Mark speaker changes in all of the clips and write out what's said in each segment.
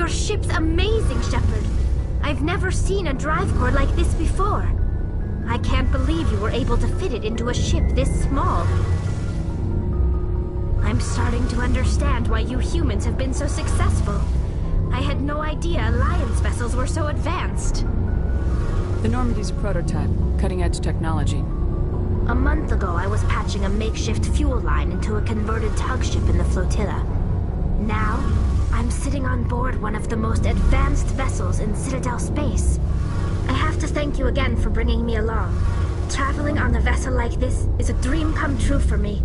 Speaker 1: Your ship's amazing, Shepard. I've never seen a drive core like this before. I can't believe you were able to fit it into a ship this small. I'm starting to understand why you humans have been so successful. I had no idea Alliance vessels were so advanced.
Speaker 2: The Normandy's a prototype, cutting-edge technology.
Speaker 1: A month ago, I was patching a makeshift fuel line into a converted tug ship in the flotilla. Now, I'm sitting on board one of the most advanced vessels in Citadel space. I have to thank you again for bringing me along. Traveling on a vessel like this is a dream come true for me.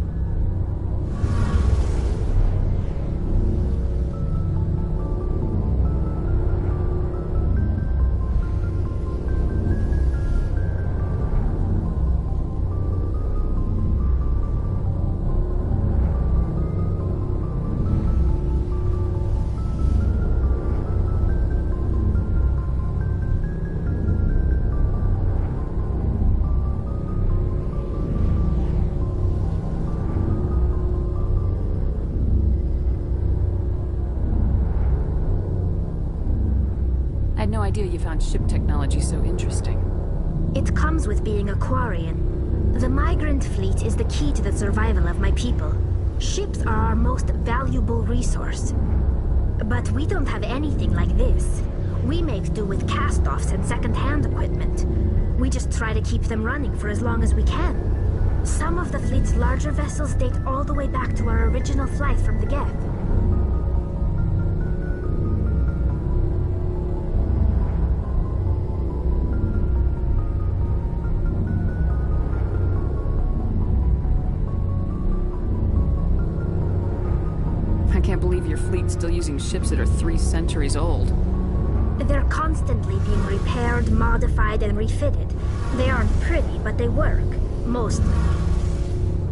Speaker 2: I had no idea you found ship technology so interesting.
Speaker 1: It comes with being a Quarian. The migrant fleet is the key to the survival of my people. Ships are our most valuable resource. But we don't have anything like this. We make do with cast-offs and second-hand equipment. We just try to keep them running for as long as we can. Some of the fleet's larger vessels date all the way back to our original flight from the Geth.
Speaker 2: I can't believe your fleet's still using ships that are 3 centuries old.
Speaker 1: They're constantly being repaired, modified, and refitted. They aren't pretty, but they work. Mostly.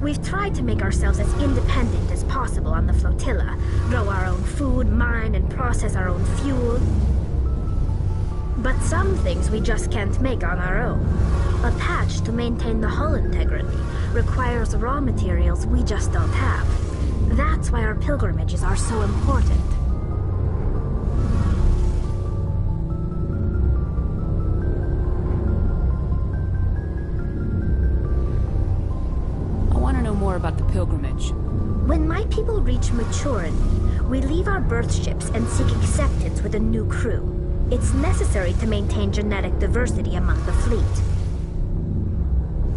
Speaker 1: We've tried to make ourselves as independent as possible on the flotilla. Grow our own food, mine, and process our own fuel. But some things we just can't make on our own. A patch to maintain the hull integrity requires raw materials we just don't have. That's why our pilgrimages are so important.
Speaker 2: I want to know more about the pilgrimage.
Speaker 1: When my people reach maturity, we leave our birth ships and seek acceptance with a new crew. It's necessary to maintain genetic diversity among the fleet.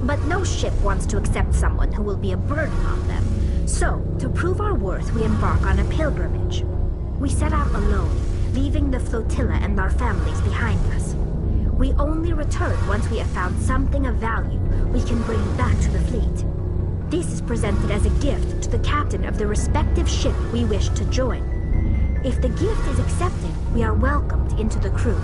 Speaker 1: But no ship wants to accept someone who will be a burden on them. So, to prove our worth, we embark on a pilgrimage. We set out alone, leaving the flotilla and our families behind us. We only return once we have found something of value we can bring back to the fleet. This is presented as a gift to the captain of the respective ship we wish to join. If the gift is accepted, we are welcomed into the crew.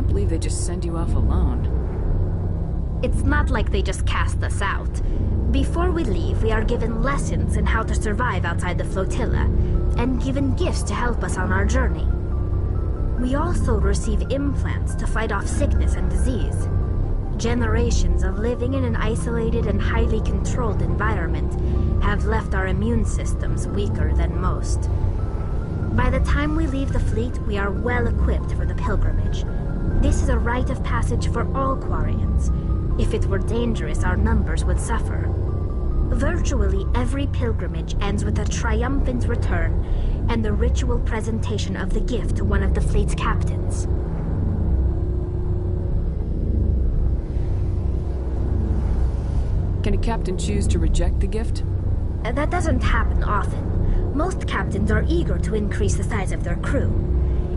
Speaker 2: can't believe they just send you off alone.
Speaker 1: It's not like they just cast us out. Before we leave, we are given lessons in how to survive outside the flotilla, and given gifts to help us on our journey. We also receive implants to fight off sickness and disease. Generations of living in an isolated and highly controlled environment have left our immune systems weaker than most. By the time we leave the fleet, we are well equipped for the pilgrimage. This is a rite of passage for all Quarians. If it were dangerous, our numbers would suffer. Virtually every pilgrimage ends with a triumphant return and the ritual presentation of the gift to one of the fleet's captains.
Speaker 2: Can a captain choose to reject the gift?
Speaker 1: That doesn't happen often. Most captains are eager to increase the size of their crew.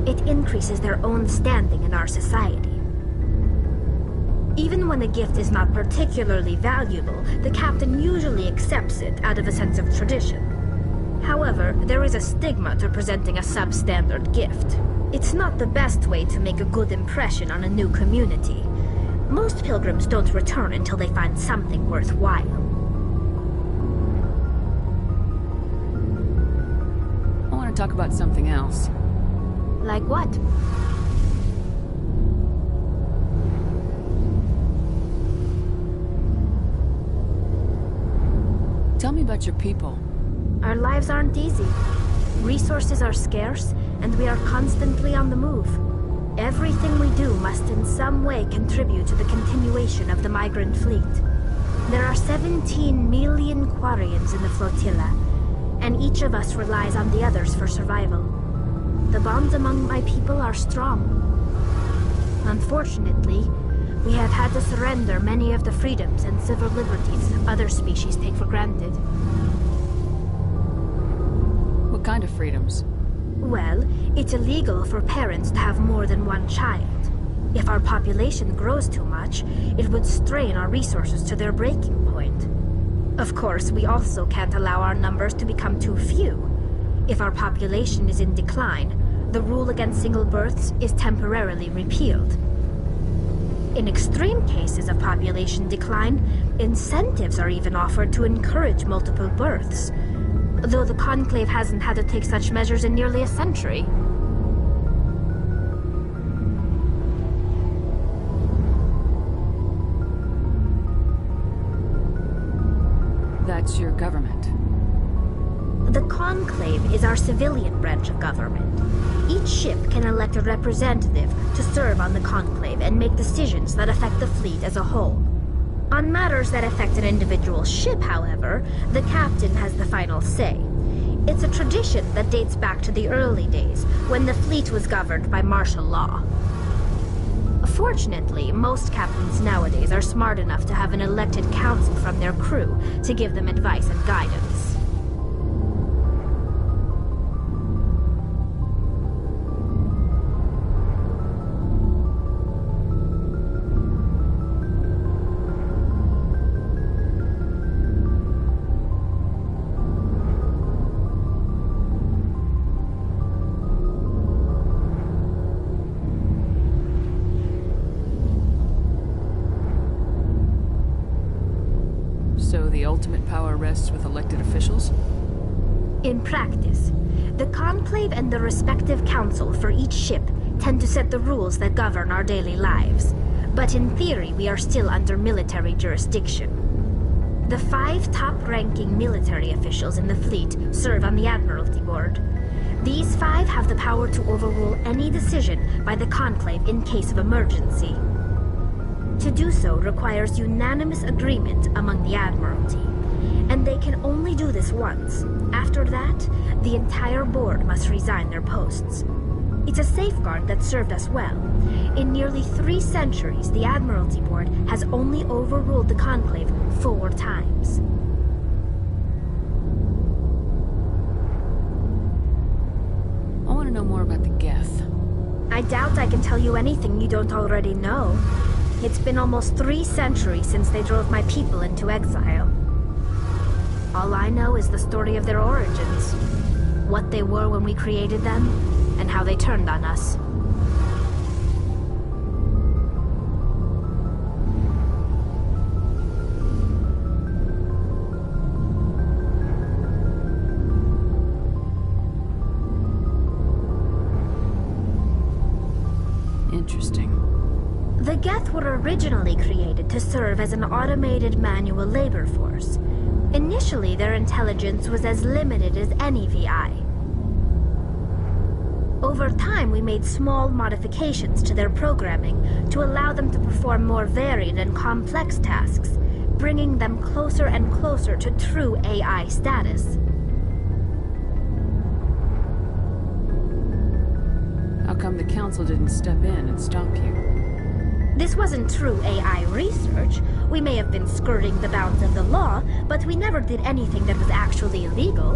Speaker 1: It increases their own standing in our society. Even when a gift is not particularly valuable, the captain usually accepts it out of a sense of tradition. However, there is a stigma to presenting a substandard gift. It's not the best way to make a good impression on a new community. Most pilgrims don't return until they find something worthwhile.
Speaker 2: I want to talk about something else.
Speaker 1: Like what?
Speaker 2: Tell me about your people.
Speaker 1: Our lives aren't easy. Resources are scarce, and we are constantly on the move. Everything we do must in some way contribute to the continuation of the migrant fleet. There are 17 million Quarians in the flotilla, and each of us relies on the others for survival. The bonds among my people are strong. Unfortunately, we have had to surrender many of the freedoms and civil liberties other species take for granted.
Speaker 2: What kind of freedoms?
Speaker 1: Well, it's illegal for parents to have more than one child. If our population grows too much, it would strain our resources to their breaking point. Of course, we also can't allow our numbers to become too few. If our population is in decline, the rule against single births is temporarily repealed. In extreme cases of population decline, incentives are even offered to encourage multiple births, though the Conclave hasn't had to take such measures in nearly a century.
Speaker 2: That's your government.
Speaker 1: The Conclave is our civilian branch of government. Each ship can elect a representative to serve on the Conclave and make decisions that affect the fleet as a whole. On matters that affect an individual ship, however, the captain has the final say. It's a tradition that dates back to the early days, when the fleet was governed by martial law. Fortunately, most captains nowadays are smart enough to have an elected council from their crew to give them advice and guidance.
Speaker 2: So the ultimate power rests with elected officials?
Speaker 1: In practice, the Conclave and the respective council for each ship tend to set the rules that govern our daily lives. But in theory, we are still under military jurisdiction. The 5 top-ranking military officials in the fleet serve on the Admiralty Board. These 5 have the power to overrule any decision by the Conclave in case of emergency. To do so requires unanimous agreement among the Admiralty, and they can only do this once. After that, the entire board must resign their posts. It's a safeguard that served us well. In nearly 3 centuries, the Admiralty Board has only overruled the Conclave 4 times.
Speaker 2: I want to know more about the Geth.
Speaker 1: I doubt I can tell you anything you don't already know. It's been almost 3 centuries since they drove my people into exile. All I know is the story of their origins, what they were when we created them, and how they turned on us. The Geth were originally created to serve as an automated manual labor force. Initially, their intelligence was as limited as any VI. Over time, we made small modifications to their programming to allow them to perform more varied and complex tasks, bringing them closer and closer to true AI status.
Speaker 2: How come the Council didn't step in and stop you?
Speaker 1: This wasn't true AI research. We may have been skirting the bounds of the law, but we never did anything that was actually illegal.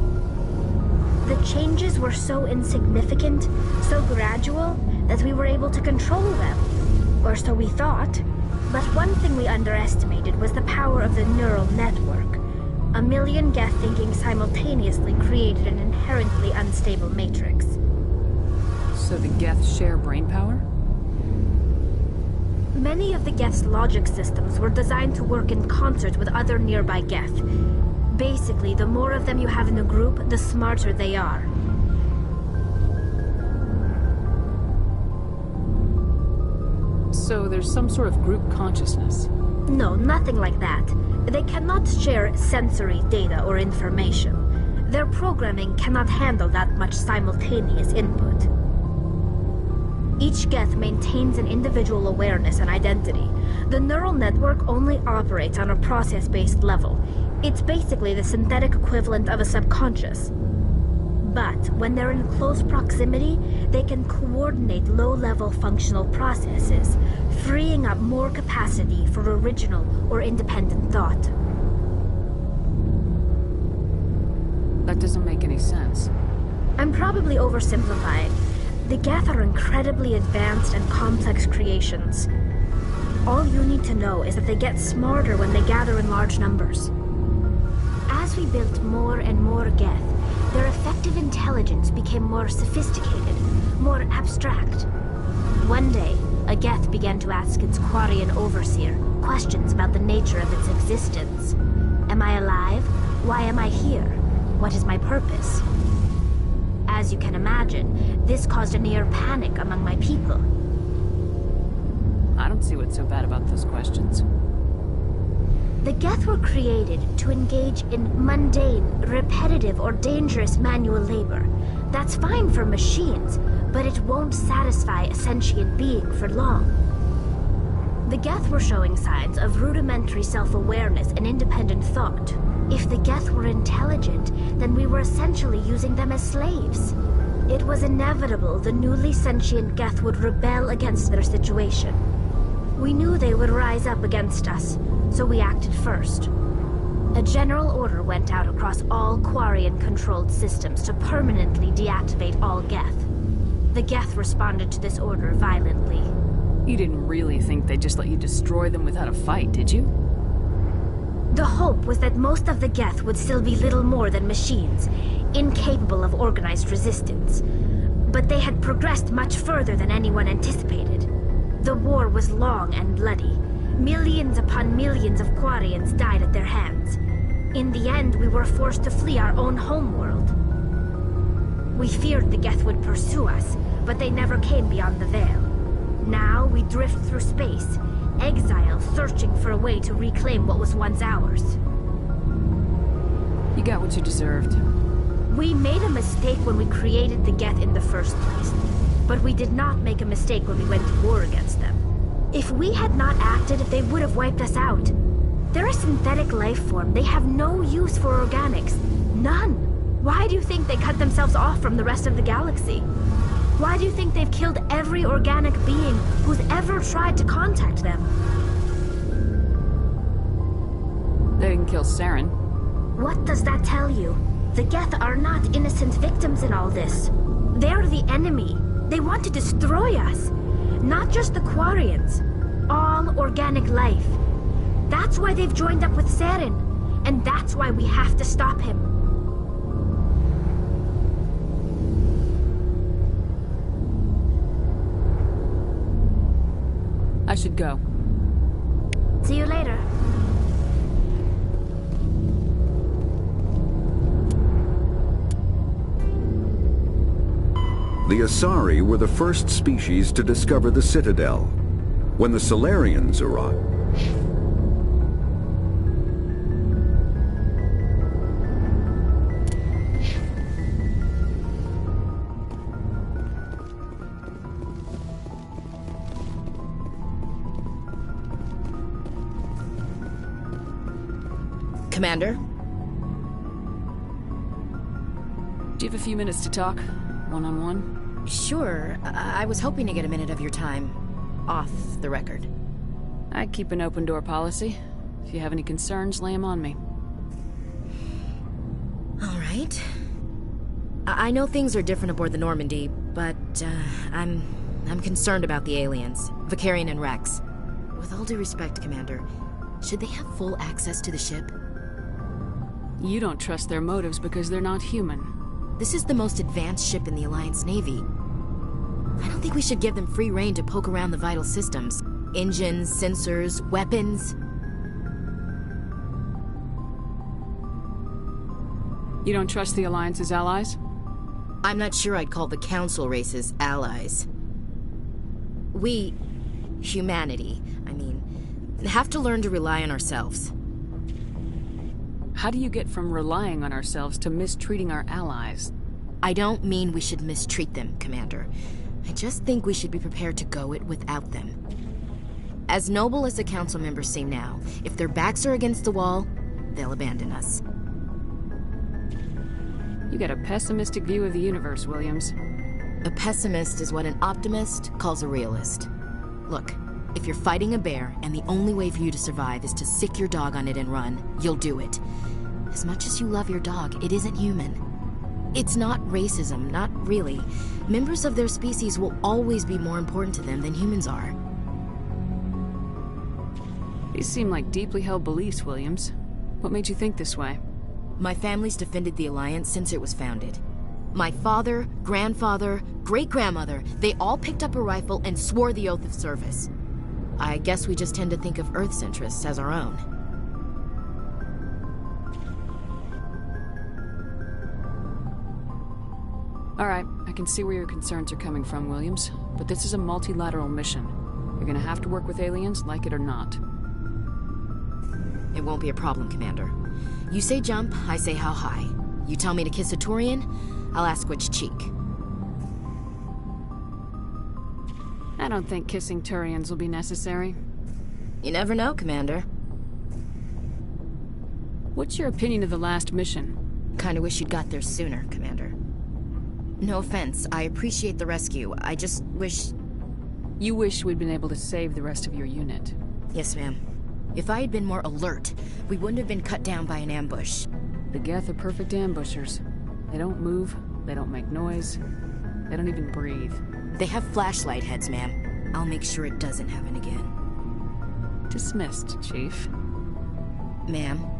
Speaker 1: The changes were so insignificant, so gradual, that we were able to control them. Or so we thought. But one thing we underestimated was the power of the neural network. A million Geth thinking simultaneously created an inherently unstable matrix.
Speaker 2: So the Geth share brainpower?
Speaker 1: Many of the Geth's logic systems were designed to work in concert with other nearby Geth. Basically, the more of them you have in a group, the smarter they are.
Speaker 2: So there's some sort of group consciousness?
Speaker 1: No, nothing like that. They cannot share sensory data or information. Their programming cannot handle that much simultaneous input. Each Geth maintains an individual awareness and identity. The neural network only operates on a process-based level. It's basically the synthetic equivalent of a subconscious. But when they're in close proximity, they can coordinate low-level functional processes, freeing up more capacity for original or independent thought.
Speaker 2: That doesn't make any sense.
Speaker 1: I'm probably oversimplifying. The Geth are incredibly advanced and complex creations. All you need to know is that they get smarter when they gather in large numbers. As we built more and more Geth, their effective intelligence became more sophisticated, more abstract. One day, a Geth began to ask its Quarian overseer questions about the nature of its existence. Am I alive? Why am I here? What is my purpose? As you can imagine, this caused a near panic among my people.
Speaker 2: I don't see what's so bad about those questions.
Speaker 1: The Geth were created to engage in mundane, repetitive, or dangerous manual labor. That's fine for machines, but it won't satisfy a sentient being for long. The Geth were showing signs of rudimentary self-awareness and independent thought. If the Geth were intelligent, then we were essentially using them as slaves. It was inevitable the newly sentient Geth would rebel against their situation. We knew they would rise up against us, so we acted first. A general order went out across all Quarian-controlled systems to permanently deactivate all Geth. The Geth responded to this order violently.
Speaker 2: You didn't really think they'd just let you destroy them without a fight, did you?
Speaker 1: The hope was that most of the Geth would still be little more than machines, incapable of organized resistance. But they had progressed much further than anyone anticipated. The war was long and bloody. Millions upon millions of Quarians died at their hands. In the end, we were forced to flee our own homeworld. We feared the Geth would pursue us, but they never came beyond the Veil. Now we drift through space, exile, searching for a way to reclaim what was once ours.
Speaker 2: You got what you deserved.
Speaker 1: We made a mistake when we created the Geth in the first place, but we did not make a mistake when we went to war against them. If we had not acted, they would have wiped us out. They're a synthetic life form. They have no use for organics. None. Why do you think they cut themselves off from the rest of the galaxy? Why do you think they've killed every organic being who's ever tried to contact them?
Speaker 2: They didn't kill Saren.
Speaker 1: What does that tell you? The Geth are not innocent victims in all this. They're the enemy. They want to destroy us. Not just the Quarians. All organic life. That's why they've joined up with Saren. And that's why we have to stop him.
Speaker 2: I should go.
Speaker 1: See you later.
Speaker 3: The Asari were the first species to discover the Citadel. When the Solarians arrive...
Speaker 4: Commander?
Speaker 2: Do you have a few minutes to talk? One-on-one?
Speaker 4: Sure. I was hoping to get a minute of your time off the record.
Speaker 2: I keep an open door policy. If you have any concerns, lay them on me.
Speaker 4: All right. I know things are different aboard the Normandy, but I'm concerned about the aliens, Vicarian and Rex. With all due respect, Commander, should they have full access to the ship?
Speaker 2: You don't trust their motives because they're not human.
Speaker 4: This is the most advanced ship in the Alliance Navy. I don't think we should give them free rein to poke around the vital systems. Engines, sensors, weapons.
Speaker 2: You don't trust the Alliance's allies?
Speaker 4: I'm not sure I'd call the Council races allies. We, humanity, have to learn to rely on ourselves.
Speaker 2: How do you get from relying on ourselves to mistreating our allies?
Speaker 4: I don't mean we should mistreat them, Commander. I just think we should be prepared to go it without them. As noble as the Council members seem now, if their backs are against the wall, they'll abandon us.
Speaker 2: You got a pessimistic view of the universe, Williams.
Speaker 4: A pessimist is what an optimist calls a realist. Look, if you're fighting a bear and the only way for you to survive is to sick your dog on it and run, you'll do it. As much as you love your dog, it isn't human. It's not racism, not really. Members of their species will always be more important to them than humans are.
Speaker 2: These seem like deeply held beliefs, Williams. What made you think this way?
Speaker 4: My family's defended the Alliance since it was founded. My father, grandfather, great-grandmother, they all picked up a rifle and swore the oath of service. I guess we just tend to think of Earth's interests as our own.
Speaker 2: All right, I can see where your concerns are coming from, Williams. But this is a multilateral mission. You're gonna have to work with aliens, like it or not.
Speaker 4: It won't be a problem, Commander. You say jump, I say how high. You tell me to kiss a Turian, I'll ask which cheek.
Speaker 2: I don't think kissing Turians will be necessary.
Speaker 4: You never know, Commander.
Speaker 2: What's your opinion of the last mission?
Speaker 4: Kinda wish you'd got there sooner, Commander. No offense, I appreciate the rescue. I just wish...
Speaker 2: You wish we'd been able to save the rest of your unit.
Speaker 4: Yes, ma'am. If I had been more alert, we wouldn't have been cut down by an ambush.
Speaker 2: The Geth are perfect ambushers. They don't move, they don't make noise, they don't even breathe.
Speaker 4: They have flashlight heads, ma'am. I'll make sure it doesn't happen again.
Speaker 2: Dismissed, Chief.
Speaker 4: Ma'am.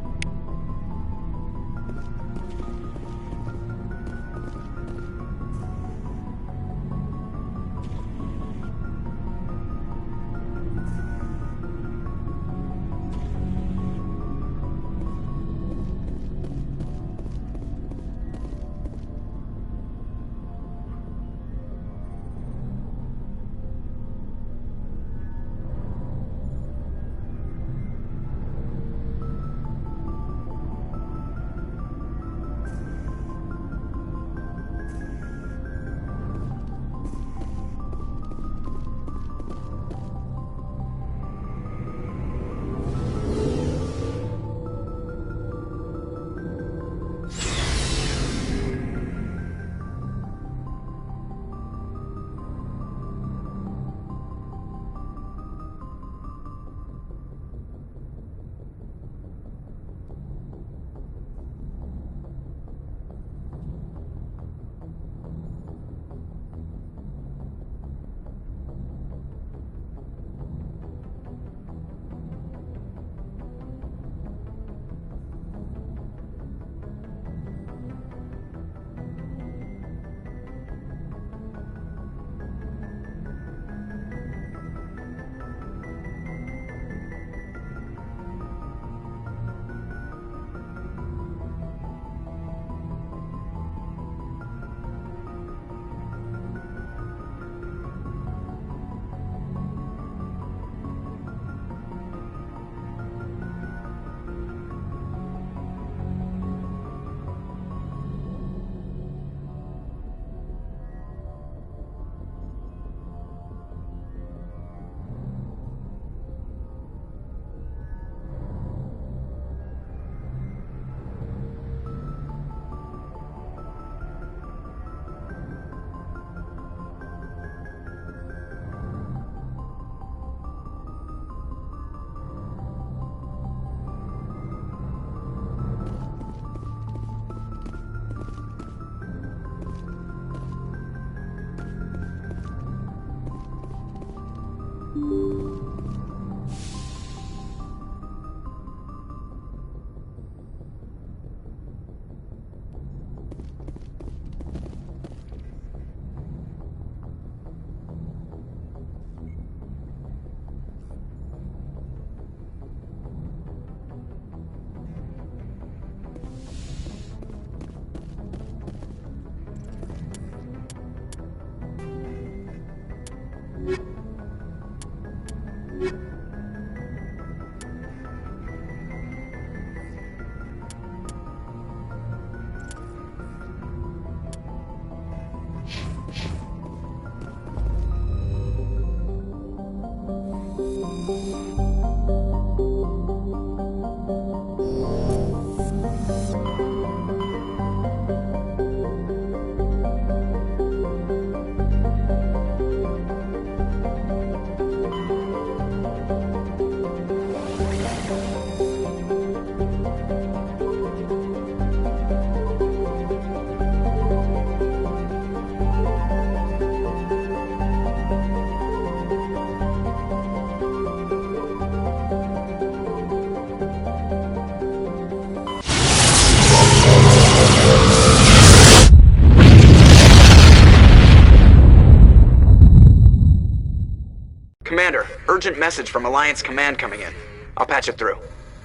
Speaker 5: urgent message from Alliance Command coming in. I'll patch it through.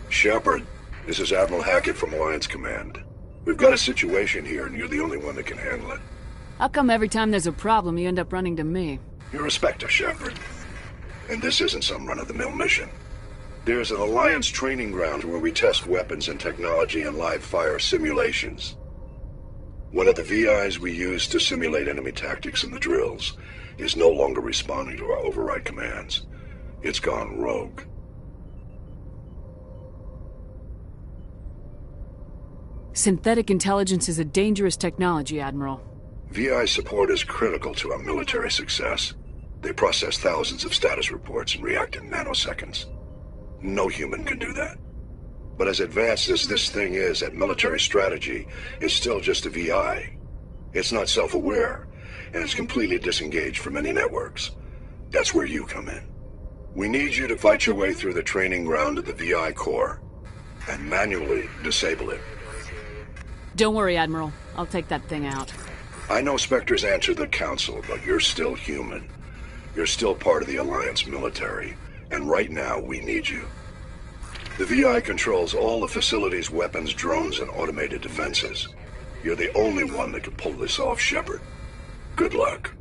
Speaker 6: Shepard, this is Admiral Hackett from Alliance Command. We've got a situation here, and you're the only one that can handle it.
Speaker 2: How come every time there's a problem, you end up running to me?
Speaker 6: You're a Spectre, Shepard. And this isn't some run-of-the-mill mission. There's an Alliance training ground where we test weapons and technology in live-fire simulations. One of the VIs we use to simulate enemy tactics in the drills is no longer responding to our override commands. It's gone rogue.
Speaker 2: Synthetic intelligence is a dangerous technology, Admiral.
Speaker 6: VI support is critical to our military success. They process thousands of status reports and react in nanoseconds. No human can do that. But as advanced as this thing is at military strategy, it's still just a VI. It's not self-aware, and it's completely disengaged from any networks. That's where you come in. We need you to fight your way through the training ground of the VI core, and manually disable it.
Speaker 2: Don't worry, Admiral. I'll take that thing out.
Speaker 6: I know Spectres answer the Council, but you're still human. You're still part of the Alliance military, and right now we need you. The VI controls all the facility's weapons, drones, and automated defenses. You're the only one that can pull this off, Shepard. Good luck.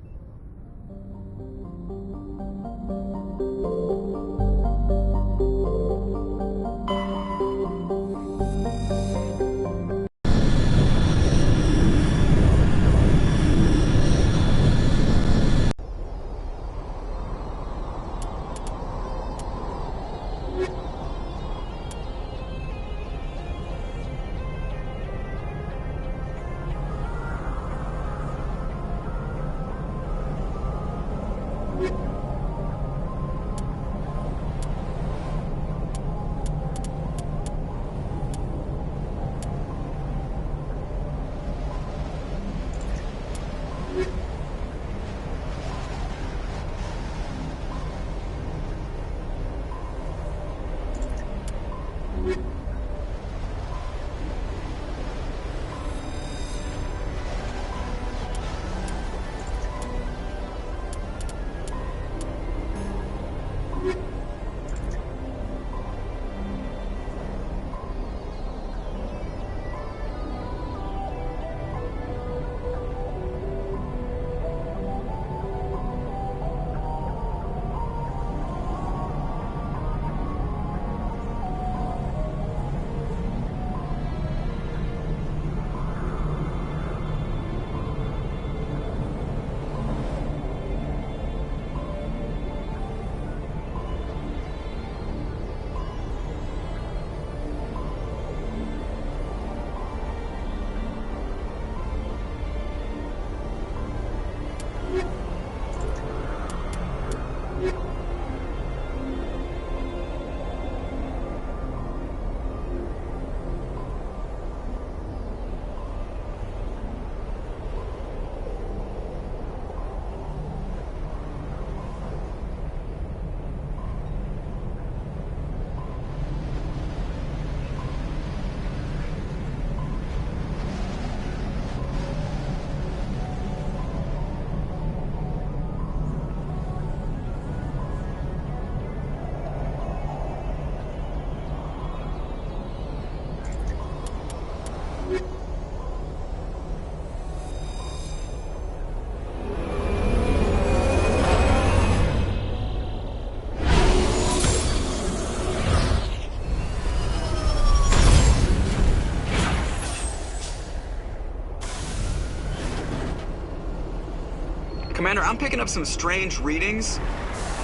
Speaker 5: Commander, I'm picking up some strange readings.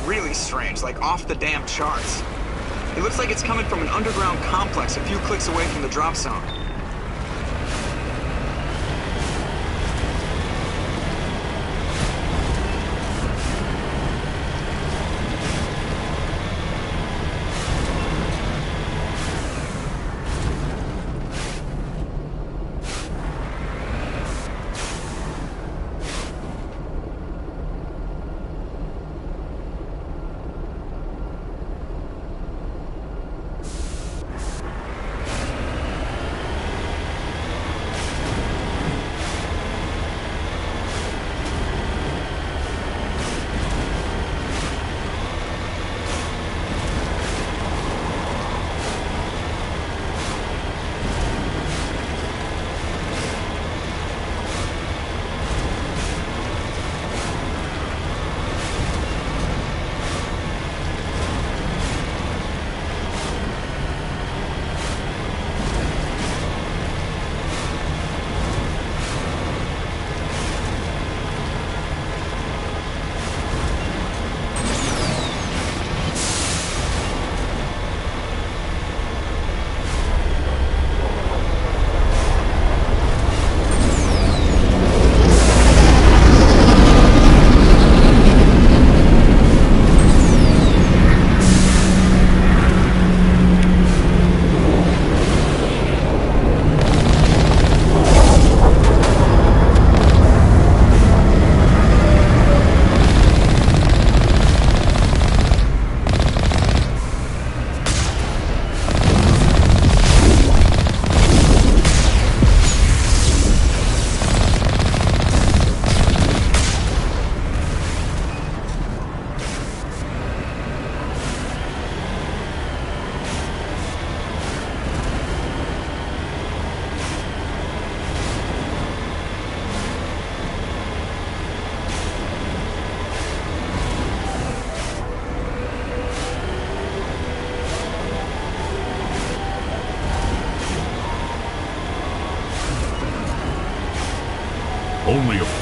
Speaker 5: Really strange, like off the damn charts. It looks like it's coming from an underground complex a few clicks away from the drop zone.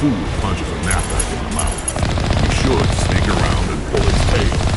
Speaker 7: fool punches a knapsack in the mouth. You should sneak around and pull its tail.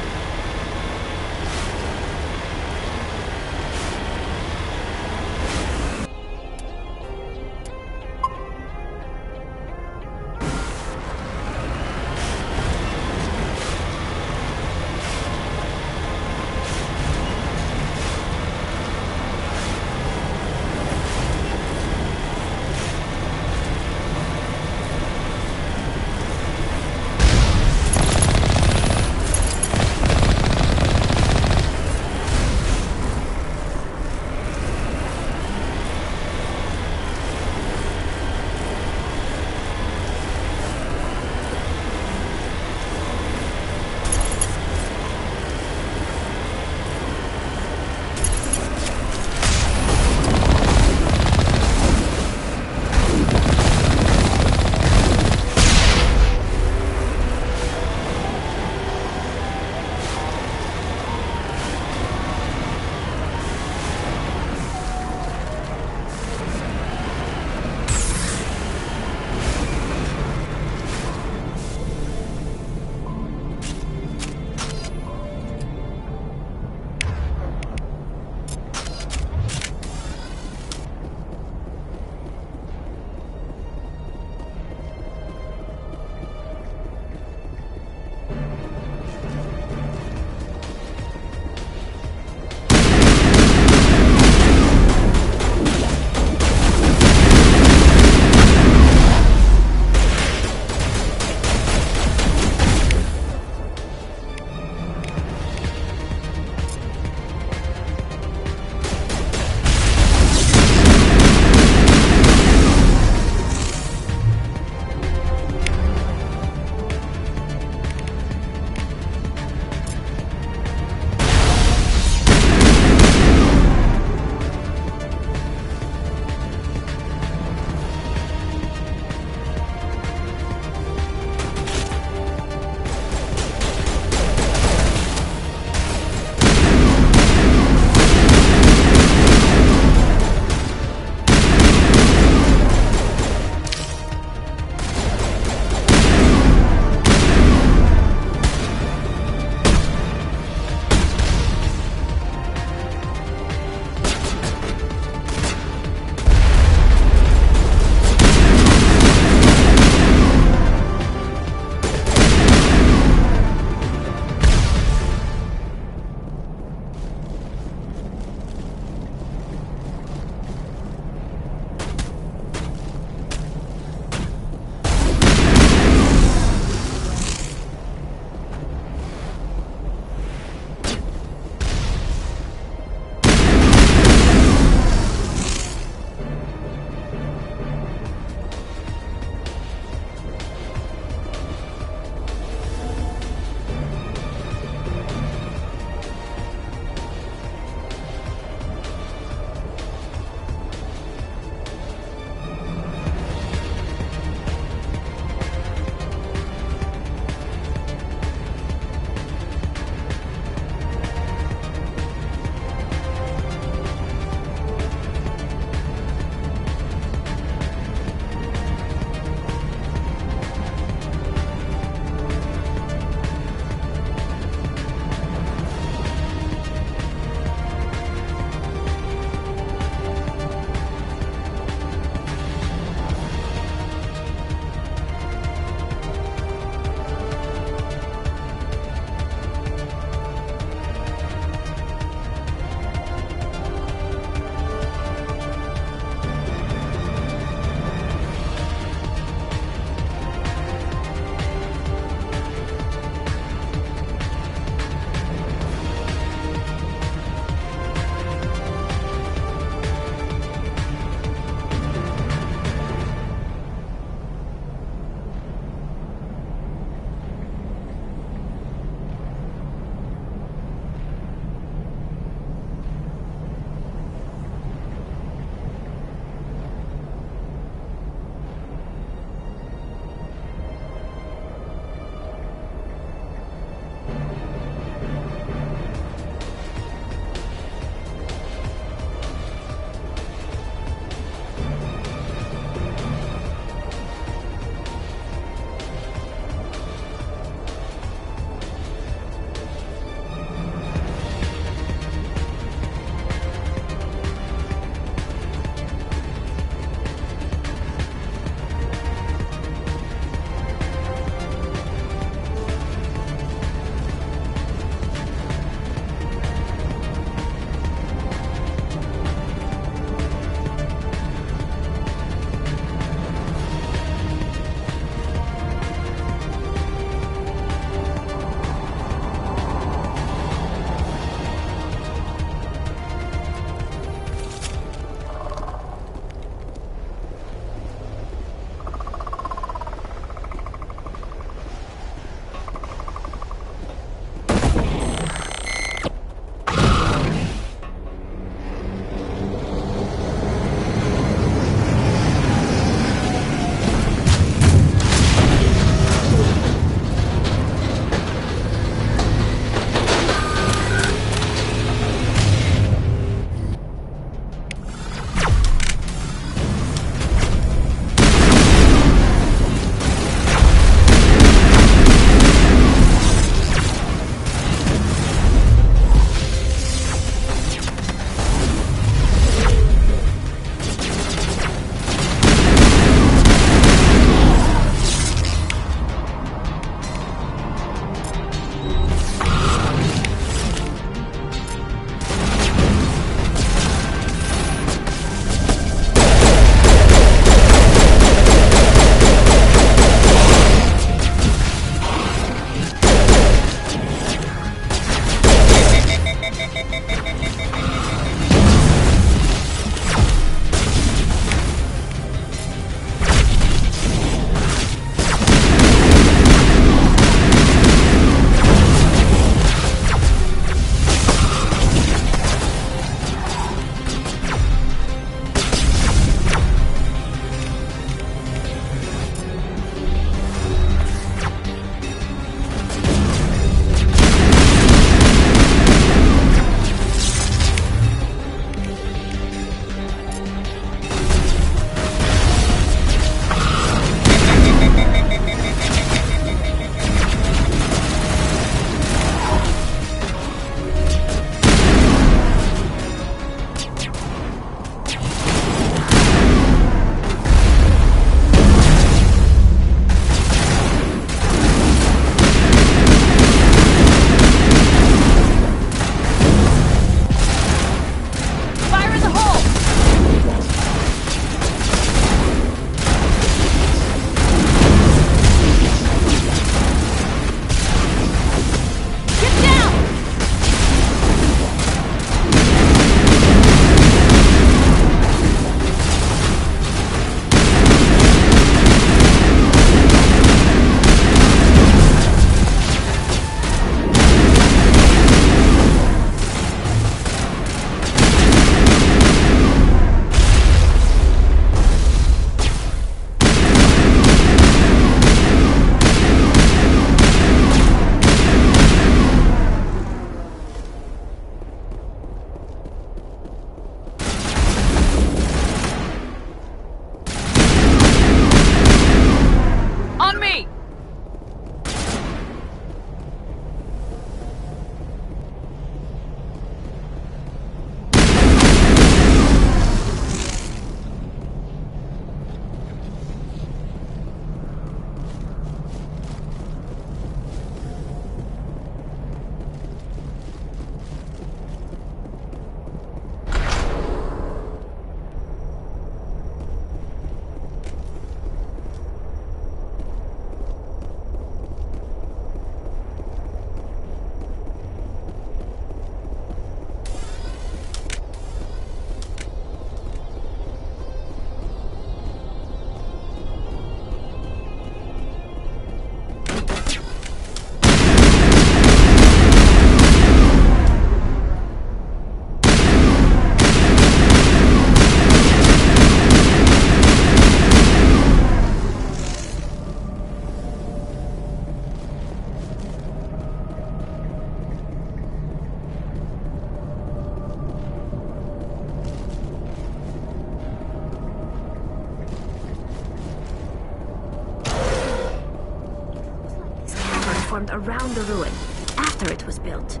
Speaker 1: Formed around the ruin after it was built.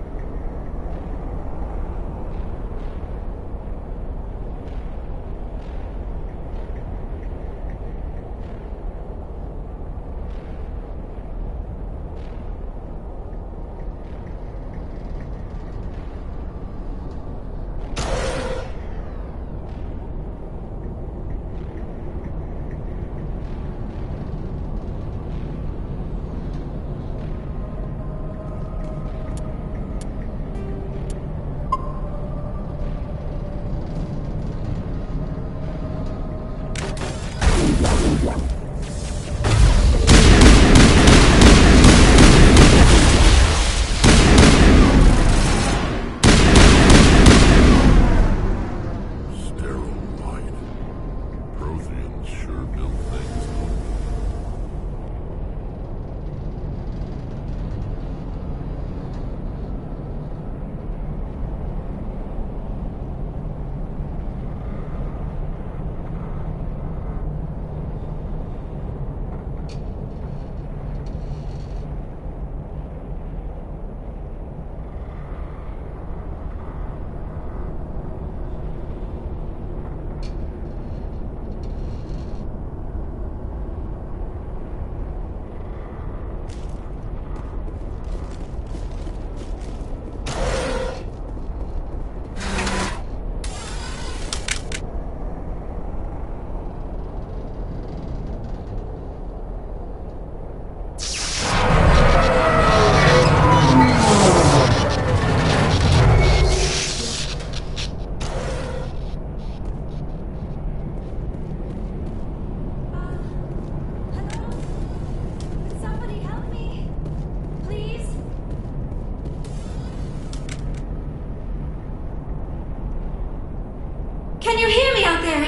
Speaker 8: Can you hear me out there?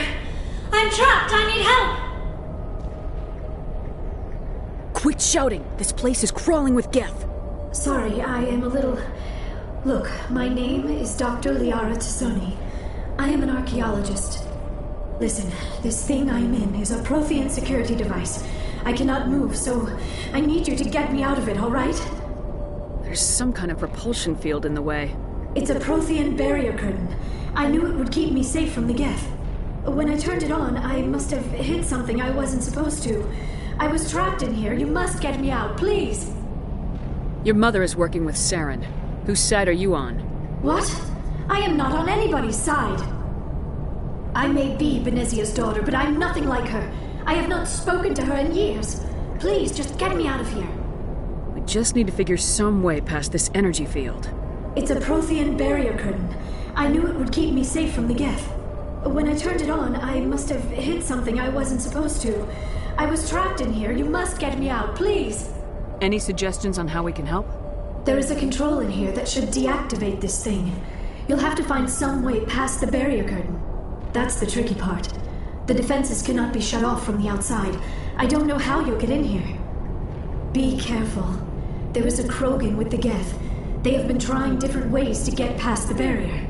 Speaker 8: I'm trapped. I need help.
Speaker 2: Quit shouting! This place is crawling with Geth.
Speaker 8: Sorry, I am a little... Look, my name is Dr. Liara Tassoni. I am an archaeologist. Listen, this thing I'm in is a Prothean security device. I cannot move, so I need you to get me out of it, all right?
Speaker 2: There's some kind of repulsion field in the way.
Speaker 8: It's a Prothean barrier curtain. I knew it would keep me safe from the Geth. When I turned it on, I must have hit something I wasn't supposed to. I was trapped in here. You must get me out, please.
Speaker 2: Your mother is working with Saren. Whose side are you on?
Speaker 8: What? I am not on anybody's side. I may be Benezia's daughter, but I'm nothing like her. I have not spoken to her in years. Please, just get me out of here.
Speaker 2: We just need to figure some way past this energy field.
Speaker 8: It's a Prothean barrier curtain. I knew it would keep me safe from the Geth. When I turned it on, I must have hit something I wasn't supposed to. I was trapped in here. You must get me out, please.
Speaker 2: Any suggestions on how we can help?
Speaker 8: There is a control in here that should deactivate this thing. You'll have to find some way past the barrier curtain. That's the tricky part. The defenses cannot be shut off from the outside. I don't know how you'll get in here. Be careful. There is a Krogan with the Geth. They have been trying different ways to get past the barrier.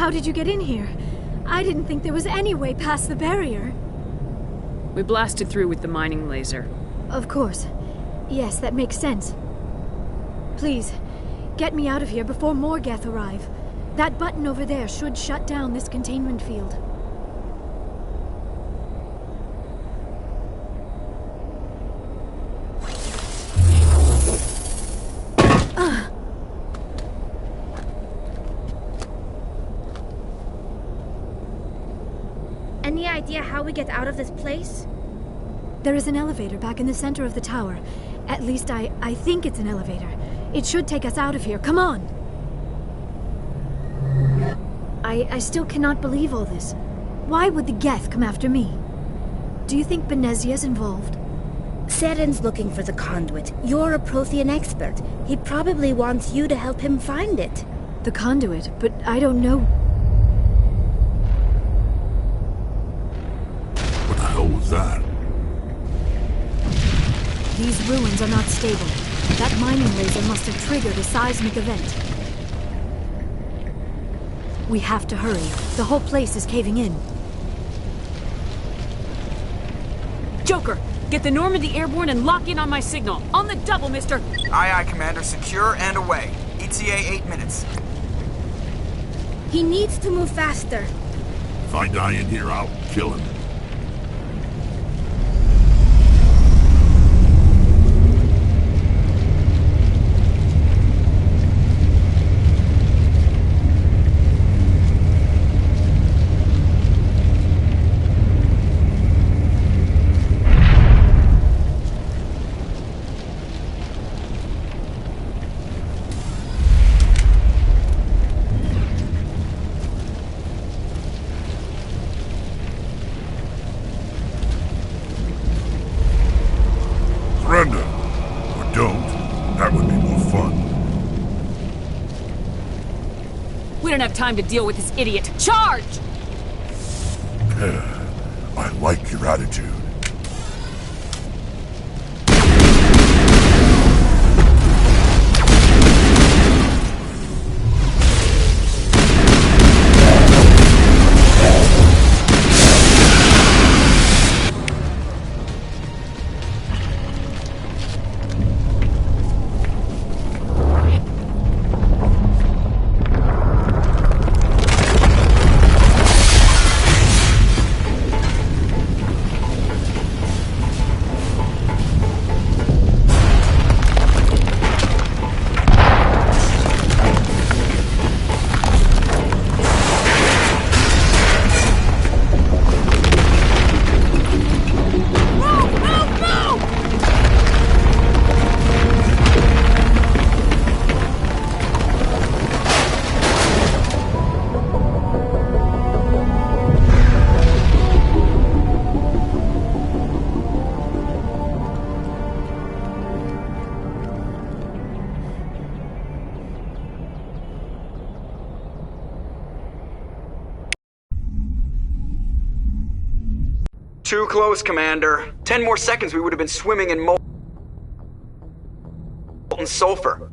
Speaker 8: How did you get in here? I didn't think there was any way past the barrier.
Speaker 2: We blasted through with the mining laser.
Speaker 8: Of course. Yes, that makes sense. Please, get me out of here before more Geth arrive. That button over there should shut down this containment field.
Speaker 1: Any idea how we get out of this place?
Speaker 8: There is an elevator back in the center of the tower. At least I think it's an elevator. It should take us out of here. Come on! I still cannot believe all this. Why would the Geth come after me? Do you think Benezia's involved?
Speaker 1: Seren's looking for the conduit. You're a Prothean expert. He probably wants you to help him find it.
Speaker 8: The conduit? But I don't know.
Speaker 7: What the hell was that?
Speaker 8: These ruins are not stable. That mining laser must have triggered a seismic event. We have to hurry. The whole place is caving in.
Speaker 2: Joker, get the Normandy airborne and lock in on my signal. On the double, mister!
Speaker 5: Aye, aye, Commander. Secure and away. ETA 8 minutes.
Speaker 1: He needs to move faster.
Speaker 7: If I die in here, I'll kill him. Surrender. Or don't. That would be more fun.
Speaker 2: We don't have time to deal with this idiot. Charge!
Speaker 7: I like your attitude.
Speaker 5: Too close, Commander. 10 more seconds we would have been swimming in molten sulfur.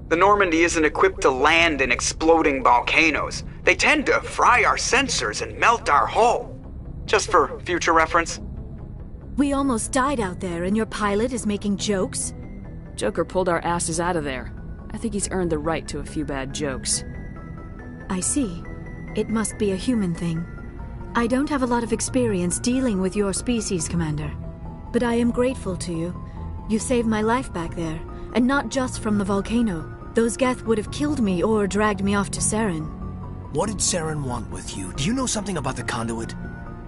Speaker 5: The Normandy isn't equipped to land in exploding volcanoes. They tend to fry our sensors and melt our hull. Just for future reference.
Speaker 8: We almost died out there, and your pilot is making jokes?
Speaker 2: Joker pulled our asses out of there. I think he's earned the right to a few bad jokes.
Speaker 8: I see. It must be a human thing. I don't have a lot of experience dealing with your species, Commander. But I am grateful to you. You saved my life back there, and not just from the volcano. Those Geth would have killed me or dragged me off to Saren.
Speaker 9: What did Saren want with you? Do you know something about the conduit?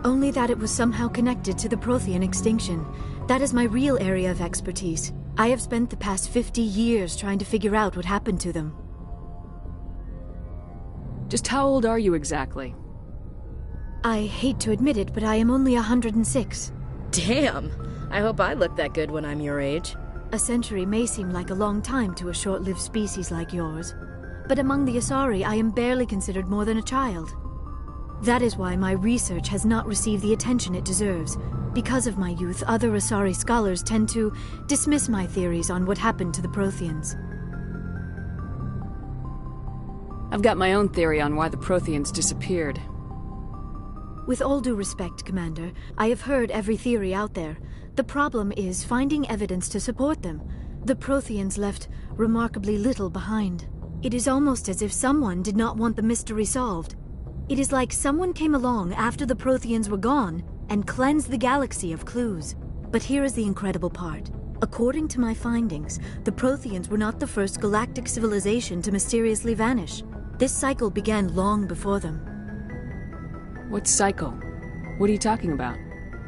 Speaker 8: Only that it was somehow connected to the Prothean extinction. That is my real area of expertise. I have spent the past 50 years trying to figure out what happened to them.
Speaker 2: Just how old are you exactly?
Speaker 8: I hate to admit it, but I am only 106.
Speaker 4: Damn! I hope I look that good when I'm your age.
Speaker 8: A century may seem like a long time to a short-lived species like yours, but among the Asari, I am barely considered more than a child. That is why my research has not received the attention it deserves. Because of my youth, other Asari scholars tend to dismiss my theories on what happened to the Protheans.
Speaker 2: I've got my own theory on why the Protheans disappeared.
Speaker 8: With all due respect, Commander, I have heard every theory out there. The problem is finding evidence to support them. The Protheans left remarkably little behind. It is almost as if someone did not want the mystery solved. It is like someone came along after the Protheans were gone and cleansed the galaxy of clues. But here is the incredible part. According to my findings, the Protheans were not the first galactic civilization to mysteriously vanish. This cycle began long before them.
Speaker 2: What cycle? What are you talking about?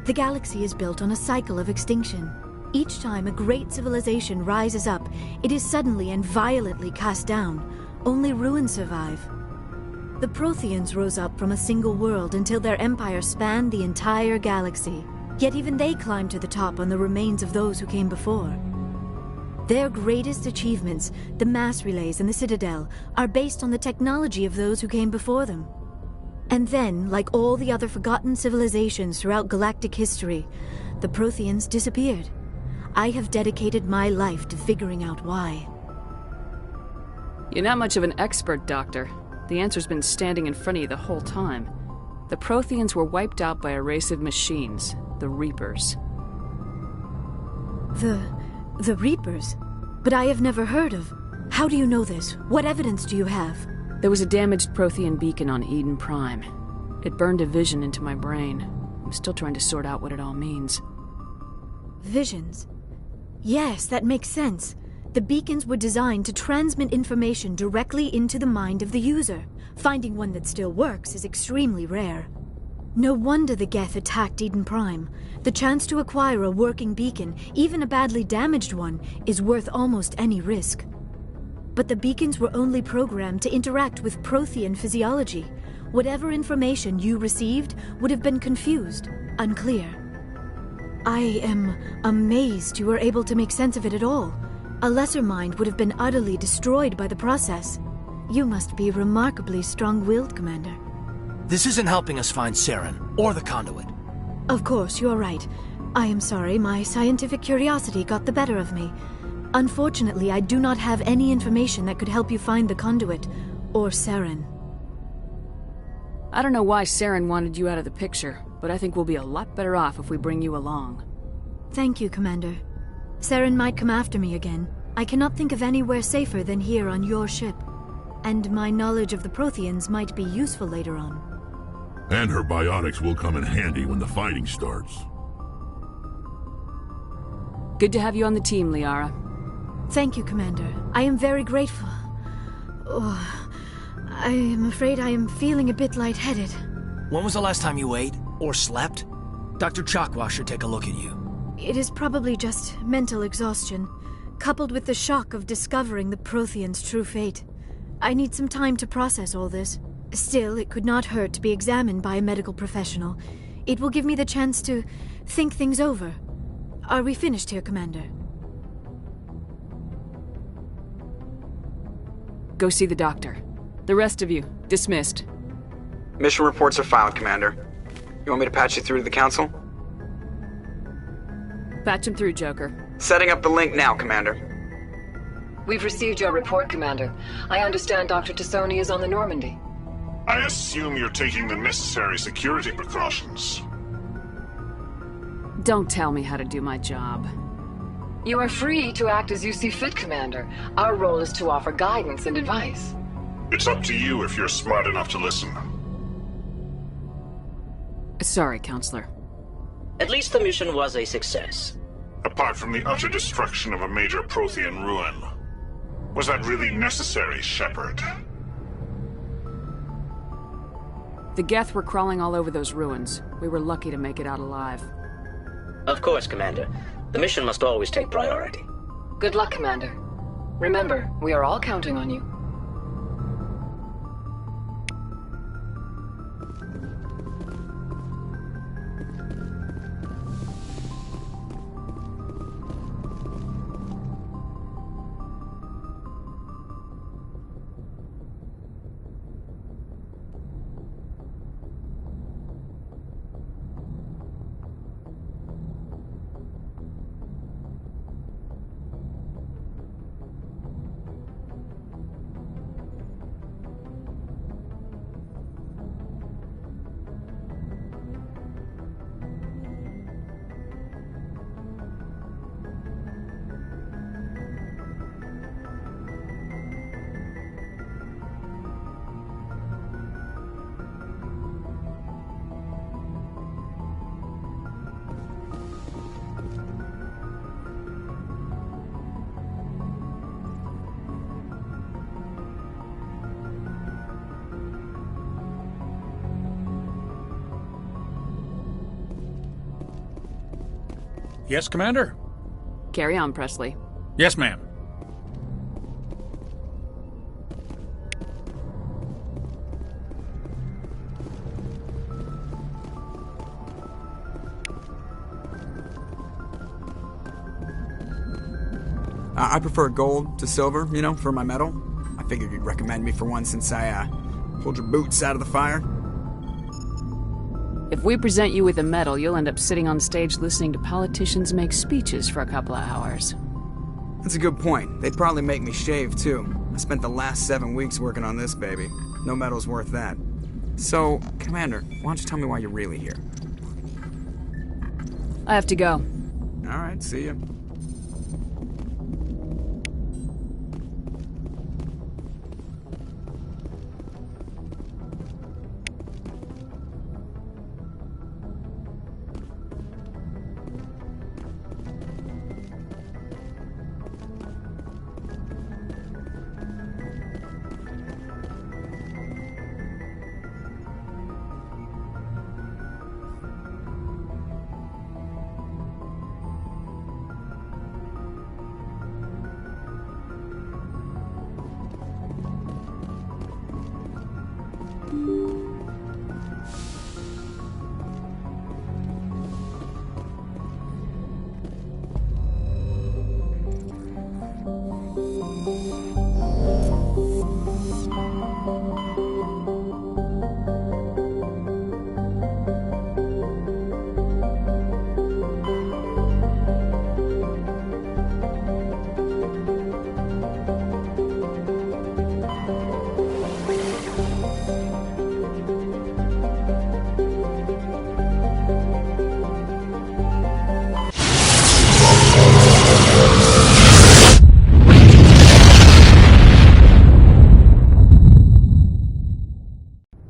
Speaker 8: The galaxy is built on a cycle of extinction. Each time a great civilization rises up, it is suddenly and violently cast down. Only ruins survive. The Protheans rose up from a single world until their empire spanned the entire galaxy. Yet even they climbed to the top on the remains of those who came before. Their greatest achievements, the mass relays and the Citadel, are based on the technology of those who came before them. And then, like all the other forgotten civilizations throughout galactic history, the Protheans disappeared. I have dedicated my life to figuring out why.
Speaker 2: You're not much of an expert, Doctor. The answer's been standing in front of you the whole time. The Protheans were wiped out by a race of machines, the Reapers.
Speaker 8: The Reapers? But I have never heard of. How do you know this? What evidence do you have?
Speaker 2: There was a damaged Prothean beacon on Eden Prime. It burned a vision into my brain. I'm still trying to sort out what it all means.
Speaker 8: Visions? Yes, that makes sense. The beacons were designed to transmit information directly into the mind of the user. Finding one that still works is extremely rare. No wonder the Geth attacked Eden Prime. The chance to acquire a working beacon, even a badly damaged one, is worth almost any risk. But the beacons were only programmed to interact with Prothean physiology. Whatever information you received would have been confused, unclear. I am amazed you were able to make sense of it at all. A lesser mind would have been utterly destroyed by the process. You must be remarkably strong-willed, Commander.
Speaker 9: This isn't helping us find Saren, or the conduit.
Speaker 8: Of course, you are right. I am sorry, my scientific curiosity got the better of me. Unfortunately, I do not have any information that could help you find the conduit, or Saren.
Speaker 2: I don't know why Saren wanted you out of the picture, but I think we'll be a lot better off if we bring you along.
Speaker 8: Thank you, Commander. Saren might come after me again. I cannot think of anywhere safer than here on your ship. And my knowledge of the Protheans might be useful later on.
Speaker 7: And her biotics will come in handy when the fighting starts.
Speaker 2: Good to have you on the team, Liara.
Speaker 8: Thank you, Commander. I am very grateful. Oh, I am afraid I am feeling a bit lightheaded.
Speaker 9: When was the last time you ate, or slept? Dr. Chakwa should take a look at you.
Speaker 8: It is probably just mental exhaustion, coupled with the shock of discovering the Protheans' true fate. I need some time to process all this. Still, it could not hurt to be examined by a medical professional. It will give me the chance to think things over. Are we finished here, Commander?
Speaker 2: Go see the doctor. The rest of you, dismissed.
Speaker 5: Mission reports are filed, Commander. You want me to patch you through to the Council?
Speaker 2: Patch him through, Joker.
Speaker 5: Setting up the link now, Commander.
Speaker 10: We've received your report, Commander. I understand Dr. Tassoni is on the Normandy.
Speaker 11: I assume you're taking the necessary security precautions.
Speaker 2: Don't tell me how to do my job.
Speaker 10: You are free to act as you see fit, Commander. Our role is to offer guidance and advice.
Speaker 11: It's up to you if you're smart enough to listen.
Speaker 2: Sorry, Counselor.
Speaker 12: At least the mission was a success.
Speaker 11: Apart from the utter destruction of a major Prothean ruin. Was that really necessary, Shepard?
Speaker 2: The Geth were crawling all over those ruins. We were lucky to make it out alive.
Speaker 12: Of course, Commander. The mission must always take priority.
Speaker 10: Good luck, Commander. Remember, we are all counting on you.
Speaker 13: Yes, Commander?
Speaker 2: Carry on, Presley.
Speaker 13: Yes, ma'am.
Speaker 5: I prefer gold to silver, you know, for my medal. I figured you'd recommend me for one since I, pulled your boots out of the fire.
Speaker 2: If we present you with a medal, you'll end up sitting on stage listening to politicians make speeches for a couple of hours.
Speaker 5: That's a good point. They'd probably make me shave, too. I spent the last 7 weeks working on this baby. No medal's worth that. So, Commander, why don't you tell me why you're really here?
Speaker 2: I have to go.
Speaker 5: All right, see ya.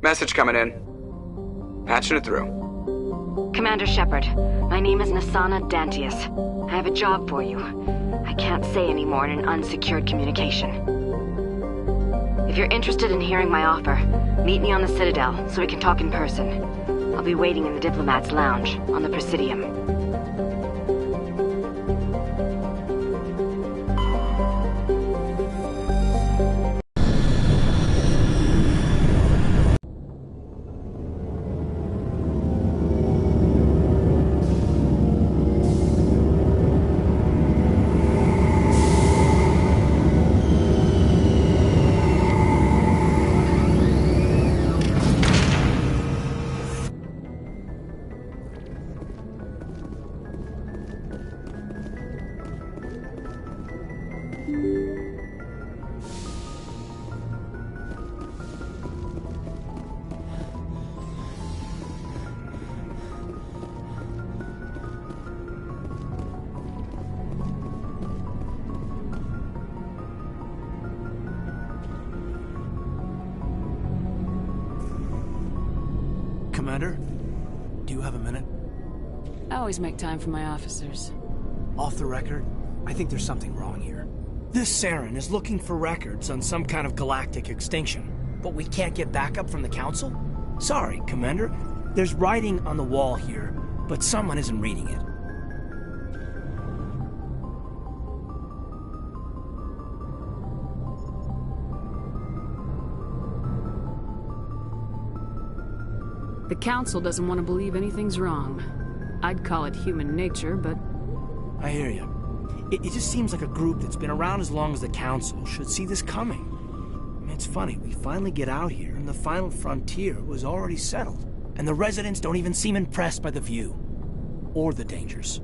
Speaker 5: Message coming in. Patching it through.
Speaker 14: Commander Shepard, my name is Nasana Dantius. I have a job for you. I can't say any more in an unsecured communication. If you're interested in hearing my offer, meet me on the Citadel so we can talk in person. I'll be waiting in the Diplomat's Lounge on the Presidium.
Speaker 9: Commander, do you have a minute?
Speaker 2: I always make time for my officers.
Speaker 9: Off the record, I think there's something wrong here. This Saren is looking for records on some kind of galactic extinction, but we can't get backup from the Council? Sorry, Commander. There's writing on the wall here, but someone isn't reading it.
Speaker 2: The Council doesn't want to believe anything's wrong. I'd call it human nature, but...
Speaker 9: I hear you. It just seems like a group that's been around as long as the Council should see this coming. I mean, it's funny, we finally get out here, and the final frontier was already settled. And the residents don't even seem impressed by the view. Or the dangers.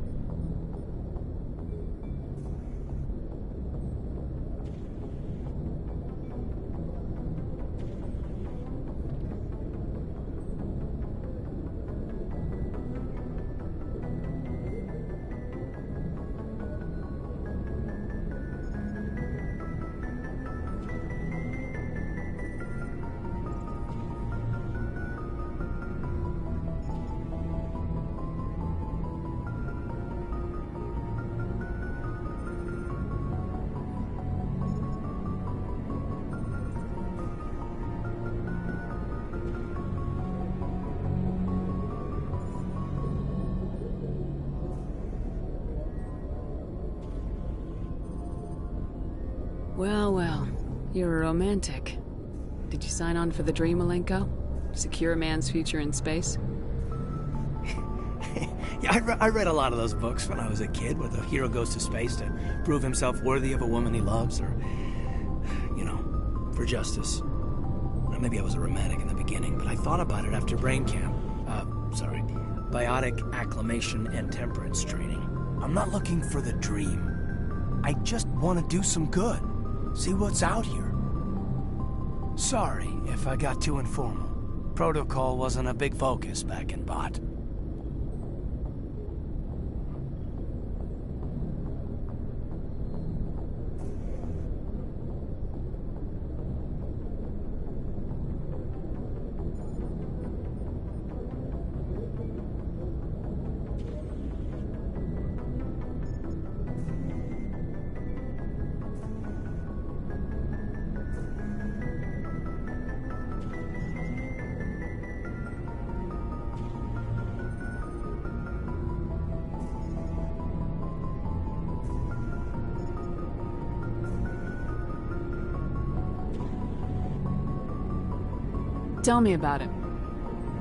Speaker 2: Well, well. You're a romantic. Did you sign on for the dream, Malenko? Secure a man's future in space?
Speaker 9: Yeah, I read a lot of those books when I was a kid, where the hero goes to space to prove himself worthy of a woman he loves, or, you know, for justice. Or maybe I was a romantic in the beginning, but I thought about it after brain camp. Biotic acclimation and temperance training. I'm not looking for the dream. I just want to do some good. See what's out here. Sorry if I got too informal. Protocol wasn't a big focus back in Bot.
Speaker 2: Tell me about it.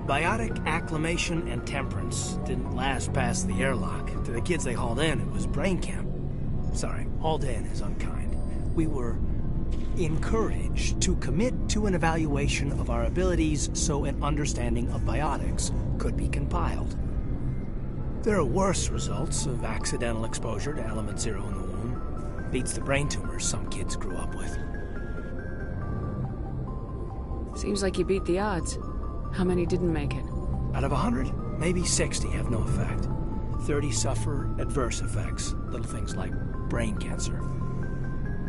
Speaker 9: Biotic acclimation and temperance didn't last past the airlock. To the kids they hauled in, it was brain camp. Sorry, hauled in is unkind. We were encouraged to commit to an evaluation of our abilities so an understanding of biotics could be compiled. There are worse results of accidental exposure to element 0 in the womb. Beats the brain tumors some kids grew up with.
Speaker 2: Seems like you beat the odds. How many didn't make it?
Speaker 9: Out of 100, maybe 60 have no effect. 30 suffer adverse effects, little things like brain cancer.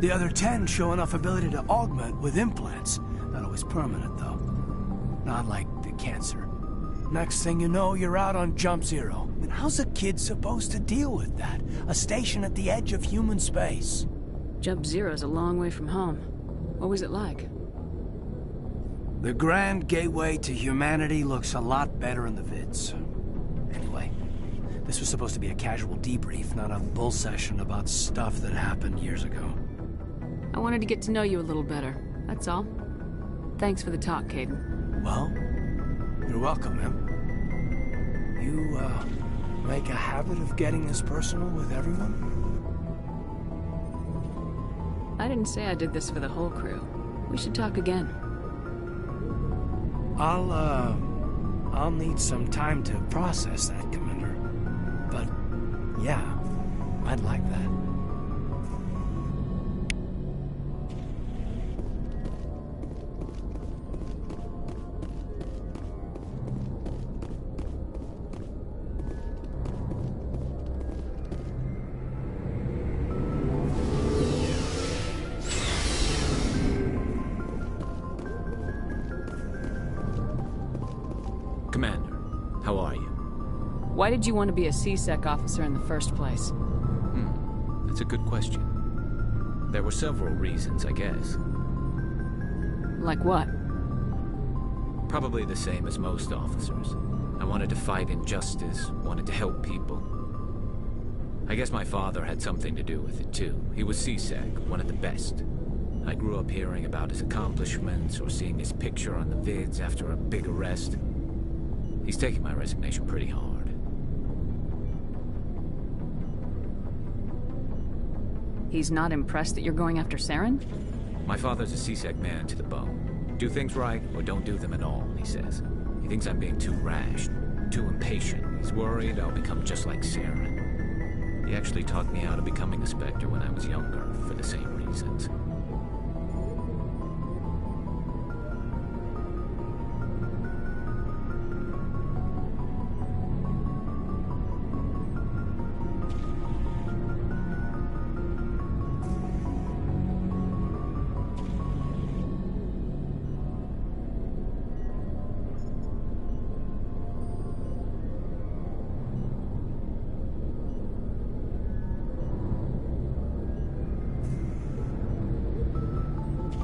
Speaker 9: The other 10 show enough ability to augment with implants. Not always permanent, though. Not like the cancer. Next thing you know, you're out on Jump Zero. And how's a kid supposed to deal with that? A station at the edge of human space.
Speaker 2: Jump Zero's a long way from home. What was it like?
Speaker 9: The grand gateway to humanity looks a lot better in the vids. Anyway, this was supposed to be a casual debrief, not a bull session about stuff that happened years ago.
Speaker 2: I wanted to get to know you a little better, that's all. Thanks for the talk, Caden.
Speaker 9: Well, you're welcome, ma'am. You, make a habit of getting this personal with everyone?
Speaker 2: I didn't say I did this for the whole crew. We should talk again.
Speaker 9: I'll need some time to process that, Commander. But, yeah, I'd like that.
Speaker 13: Commander, how are you?
Speaker 2: Why did you want to be a C-Sec officer in the first place?
Speaker 13: That's a good question. There were several reasons, I guess.
Speaker 2: Like what?
Speaker 13: Probably the same as most officers. I wanted to fight injustice, wanted to help people. I guess my father had something to do with it too. He was C-Sec, one of the best. I grew up hearing about his accomplishments or seeing his picture on the vids after a big arrest. He's taking my resignation pretty hard.
Speaker 2: He's not impressed that you're going after Saren?
Speaker 13: My father's a C-Sec man to the bone. Do things right, or don't do them at all, he says. He thinks I'm being too rash, too impatient. He's worried I'll become just like Saren. He actually talked me out of becoming a Spectre when I was younger, for the same reasons.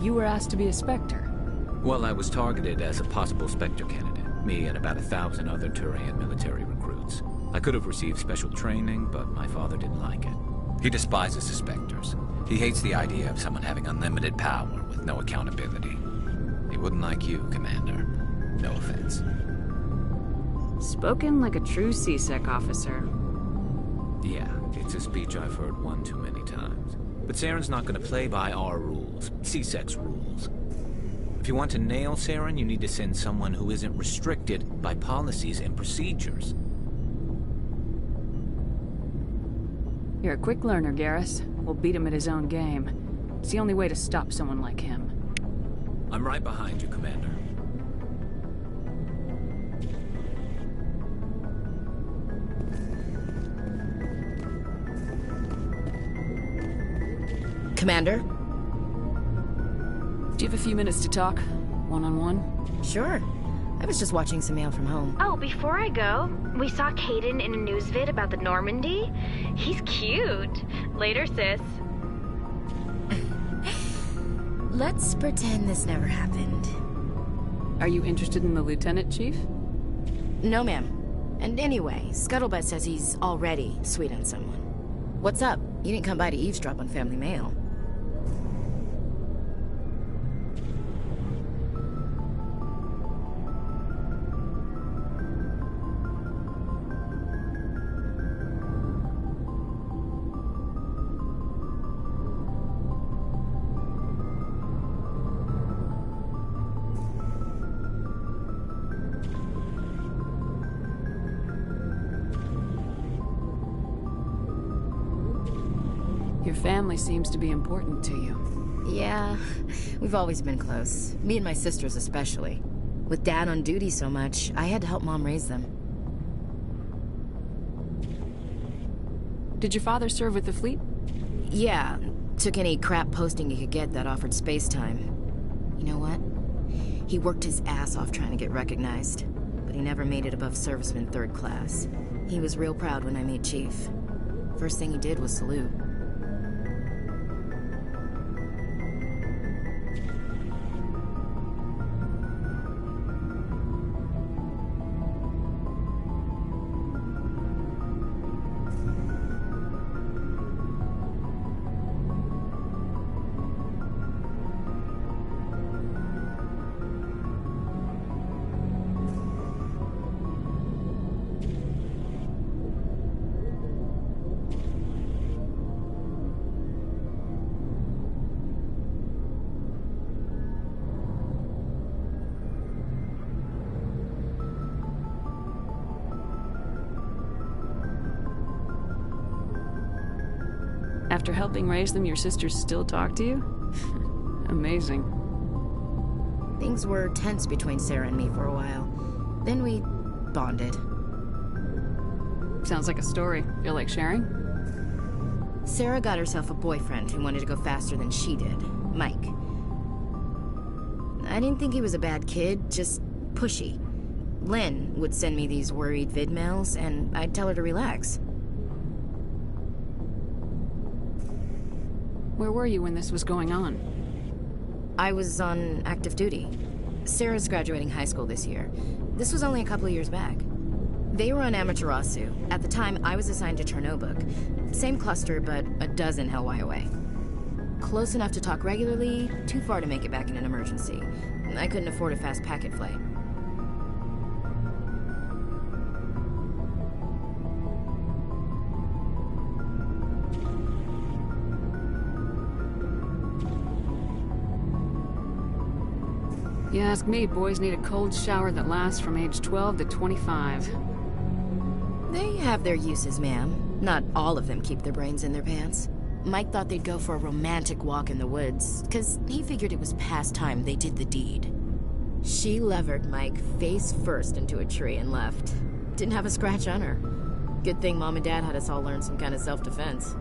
Speaker 2: You were asked to be a Spectre.
Speaker 13: Well, I was targeted as a possible Spectre candidate. Me and about 1,000 other Turian military recruits. I could have received special training, but my father didn't like it. He despises suspectors. He hates the idea of someone having unlimited power with no accountability. He wouldn't like you, Commander. No offense.
Speaker 2: Spoken like a true CSEC officer.
Speaker 13: Yeah, it's a speech I've heard one too many times. But Saren's not going to play by our rules, CSEC's rules. If you want to nail Saren, you need to send someone who isn't restricted by policies and procedures.
Speaker 2: You're a quick learner, Garrus. We'll beat him at his own game. It's the only way to stop someone like him.
Speaker 13: I'm right behind you, Commander.
Speaker 4: Commander?
Speaker 2: Do you have a few minutes to talk? One-on-one?
Speaker 4: Sure. I was just watching some mail from home.
Speaker 1: Oh, before I go, we saw Caden in a news vid about the Normandy. He's cute. Later, sis.
Speaker 4: Let's pretend this never happened.
Speaker 2: Are you interested in the Lieutenant, Chief?
Speaker 4: No, ma'am. And anyway, Scuttlebutt says he's already sweet on someone. What's up? You didn't come by to eavesdrop on family mail.
Speaker 2: Your family seems to be important to you.
Speaker 4: Yeah, we've always been close. Me and my sisters especially. With Dad on duty so much, I had to help Mom raise them.
Speaker 2: Did your father serve with the fleet?
Speaker 4: Yeah, took any crap posting he could get that offered space time. You know what? He worked his ass off trying to get recognized, but he never made it above serviceman 3rd class. He was real proud when I made Chief. First thing he did was salute.
Speaker 2: After helping raise them, your sisters still talk to you? Amazing.
Speaker 4: Things were tense between Sarah and me for a while. Then we bonded.
Speaker 2: Sounds like a story. Feel like sharing?
Speaker 4: Sarah got herself a boyfriend who wanted to go faster than she did, Mike. I didn't think he was a bad kid, just pushy. Lynn would send me these worried vid mails, and I'd tell her to relax.
Speaker 2: Where were you when this was going on?
Speaker 4: I was on active duty. Sarah's graduating high school this year. This was only a couple of years back. They were on Amaterasu. At the time, I was assigned to Chernobog. Same cluster, but a dozen Hellwire away. Close enough to talk regularly, too far to make it back in an emergency. I couldn't afford a fast packet flight.
Speaker 2: You ask me, boys need a cold shower that lasts from age 12 to 25.
Speaker 4: They have their uses, ma'am. Not all of them keep their brains in their pants. Mike thought they'd go for a romantic walk in the woods, because he figured it was past time they did the deed. She levered Mike face first into a tree and left. Didn't have a scratch on her. Good thing Mom and Dad had us all learn some kind of self-defense.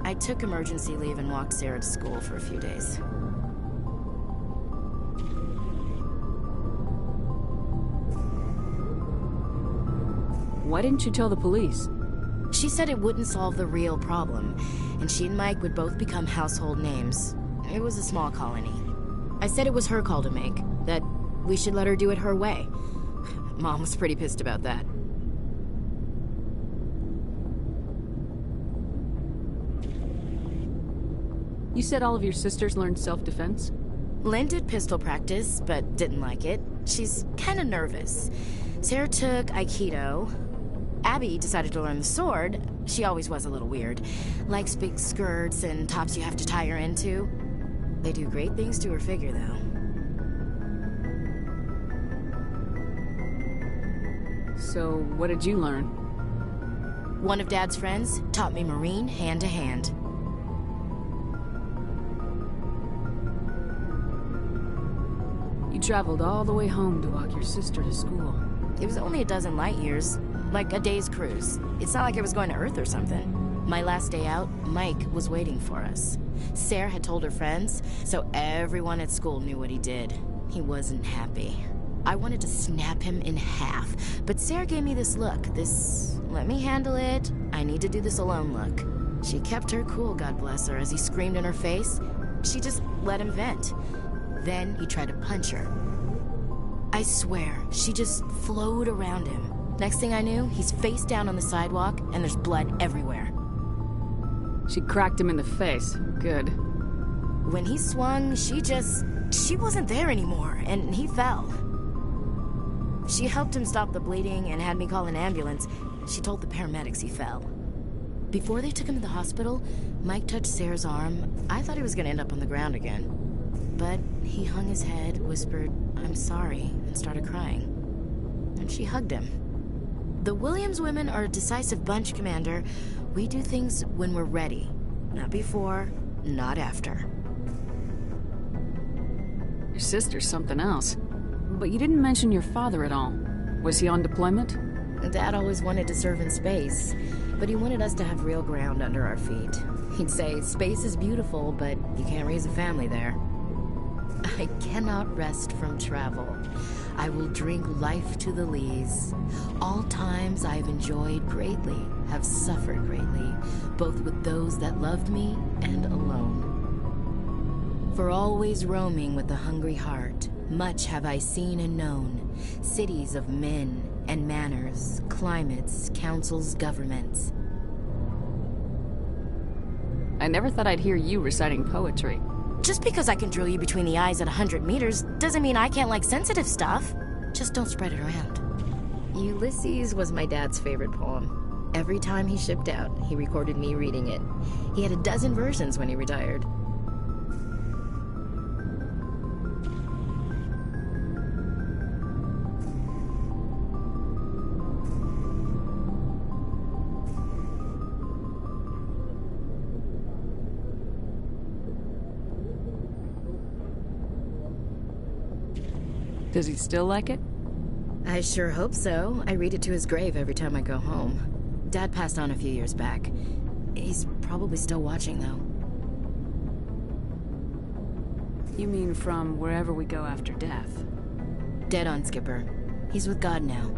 Speaker 4: I took emergency leave and walked Sarah to school for a few days.
Speaker 2: Why didn't you tell the police?
Speaker 4: She said it wouldn't solve the real problem, and she and Mike would both become household names. It was a small colony. I said it was her call to make, that we should let her do it her way. Mom was pretty pissed about that.
Speaker 2: You said all of your sisters learned self-defense?
Speaker 4: Lynn did pistol practice, but didn't like it. She's kind of nervous. Sarah took Aikido. Abby decided to learn the sword. She always was a little weird. Likes big skirts and tops you have to tie her into. They do great things to her figure, though.
Speaker 2: So, what did you learn?
Speaker 4: One of Dad's friends taught me Marine hand to hand.
Speaker 2: You traveled all the way home to walk your sister to school.
Speaker 4: It was only a dozen light years, like a day's cruise. It's not like I was going to Earth or something. My last day out, Mike was waiting for us. Sarah had told her friends, so everyone at school knew what he did. He wasn't happy. I wanted to snap him in half, but Sarah gave me this look, this let me handle it, I need to do this alone look. She kept her cool, God bless her, as he screamed in her face. She just let him vent. Then he tried to punch her. I swear, she just flowed around him. Next thing I knew, he's face down on the sidewalk, and there's blood everywhere.
Speaker 2: She cracked him in the face. Good.
Speaker 4: When he swung, she wasn't there anymore, and he fell. She helped him stop the bleeding and had me call an ambulance. She told the paramedics he fell. Before they took him to the hospital, Mike touched Sarah's arm. I thought he was gonna end up on the ground again. But he hung his head, whispered, "I'm sorry," and started crying. And she hugged him. The Williams women are a decisive bunch, Commander. We do things when we're ready. Not before, not after.
Speaker 2: Your sister's something else. But you didn't mention your father at all. Was he on deployment?
Speaker 4: Dad always wanted to serve in space, but he wanted us to have real ground under our feet. He'd say, space is beautiful, but you can't raise a family there. I cannot rest from travel. I will drink life to the lees. All times I've enjoyed greatly, have suffered greatly, both with those that loved me and alone. For always roaming with a hungry heart, much have I seen and known, cities of men and manners, climates, councils, governments.
Speaker 2: I never thought I'd hear you reciting poetry.
Speaker 4: Just because I can drill you between the eyes at 100 meters doesn't mean I can't like sensitive stuff. Just don't spread it around. Ulysses was my dad's favorite poem. Every time he shipped out, he recorded me reading it. He had a dozen versions when he retired.
Speaker 2: Does he still like it?
Speaker 4: I sure hope so. I read it to his grave every time I go home. Dad passed on a few years back. He's probably still watching, though.
Speaker 2: You mean from wherever we go after death?
Speaker 4: Dead on, Skipper. He's with God now.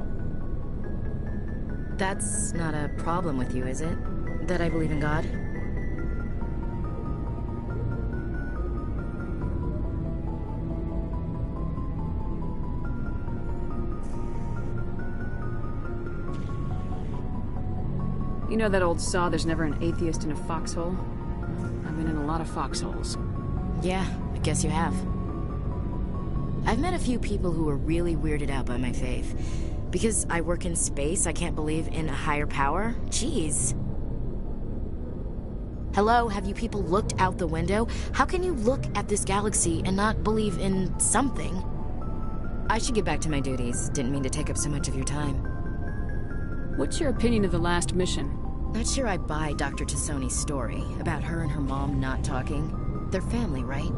Speaker 4: That's not a problem with you, is it? That I believe in God?
Speaker 2: You know that old saw, there's never an atheist in a foxhole? Well, I've been in a lot of foxholes.
Speaker 4: Yeah, I guess you have. I've met a few people who were really weirded out by my faith. Because I work in space, I can't believe in a higher power? Jeez. Hello, have you people looked out the window? How can you look at this galaxy and not believe in something? I should get back to my duties. Didn't mean to take up so much of your time.
Speaker 2: What's your opinion of the last mission?
Speaker 4: Not sure I buy Dr. Tassoni's story about her and her mom not talking. They're family, right?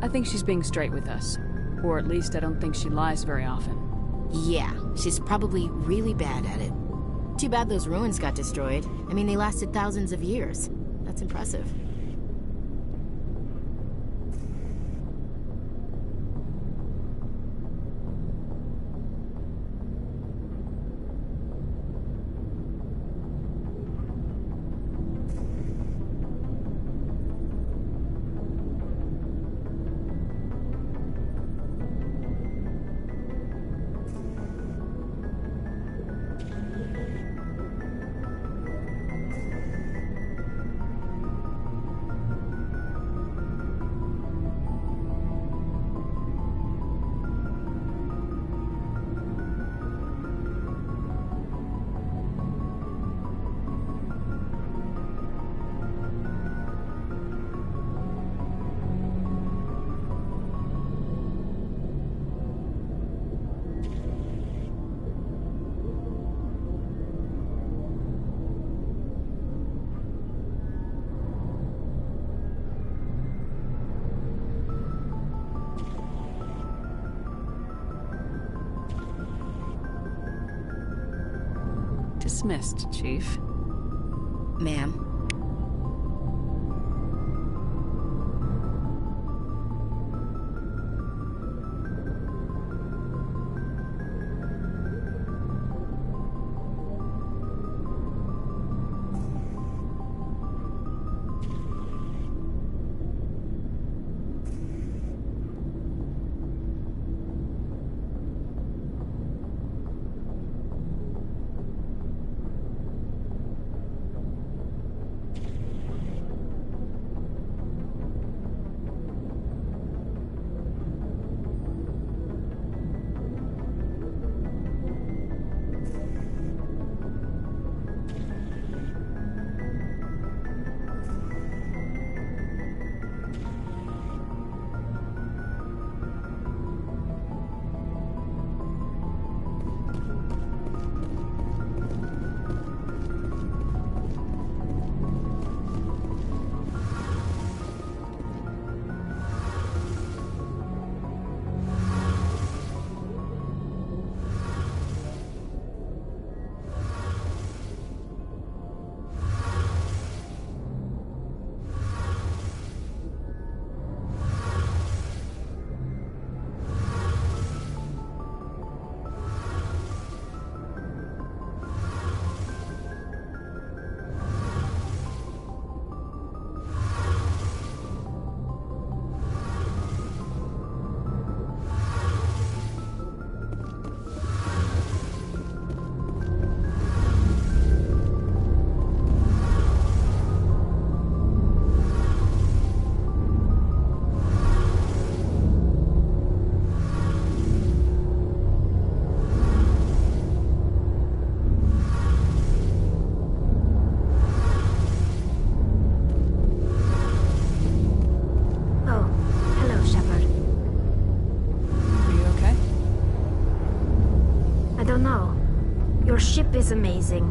Speaker 2: I think she's being straight with us. Or at least I don't think she lies very often.
Speaker 4: Yeah, she's probably really bad at it. Too bad those ruins got destroyed. I mean, they lasted thousands of years. That's impressive.
Speaker 2: Dismissed, Chief.
Speaker 4: Ma'am.
Speaker 1: Your ship is amazing,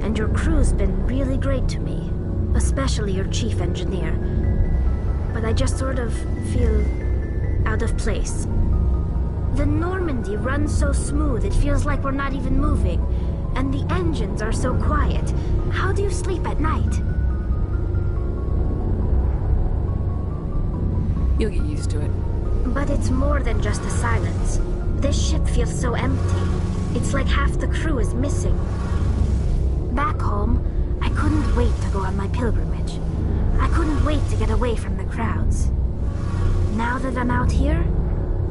Speaker 1: and your crew's been really great to me, especially your chief engineer. But I just sort of feel out of place. The Normandy runs so smooth it feels like we're not even moving, and the engines are so quiet. How do you sleep at night?
Speaker 2: You'll get used to it.
Speaker 1: But it's more than just the silence. This ship feels so empty. It's like half the crew is missing. Back home, I couldn't wait to go on my pilgrimage. I couldn't wait to get away from the crowds. Now that I'm out here,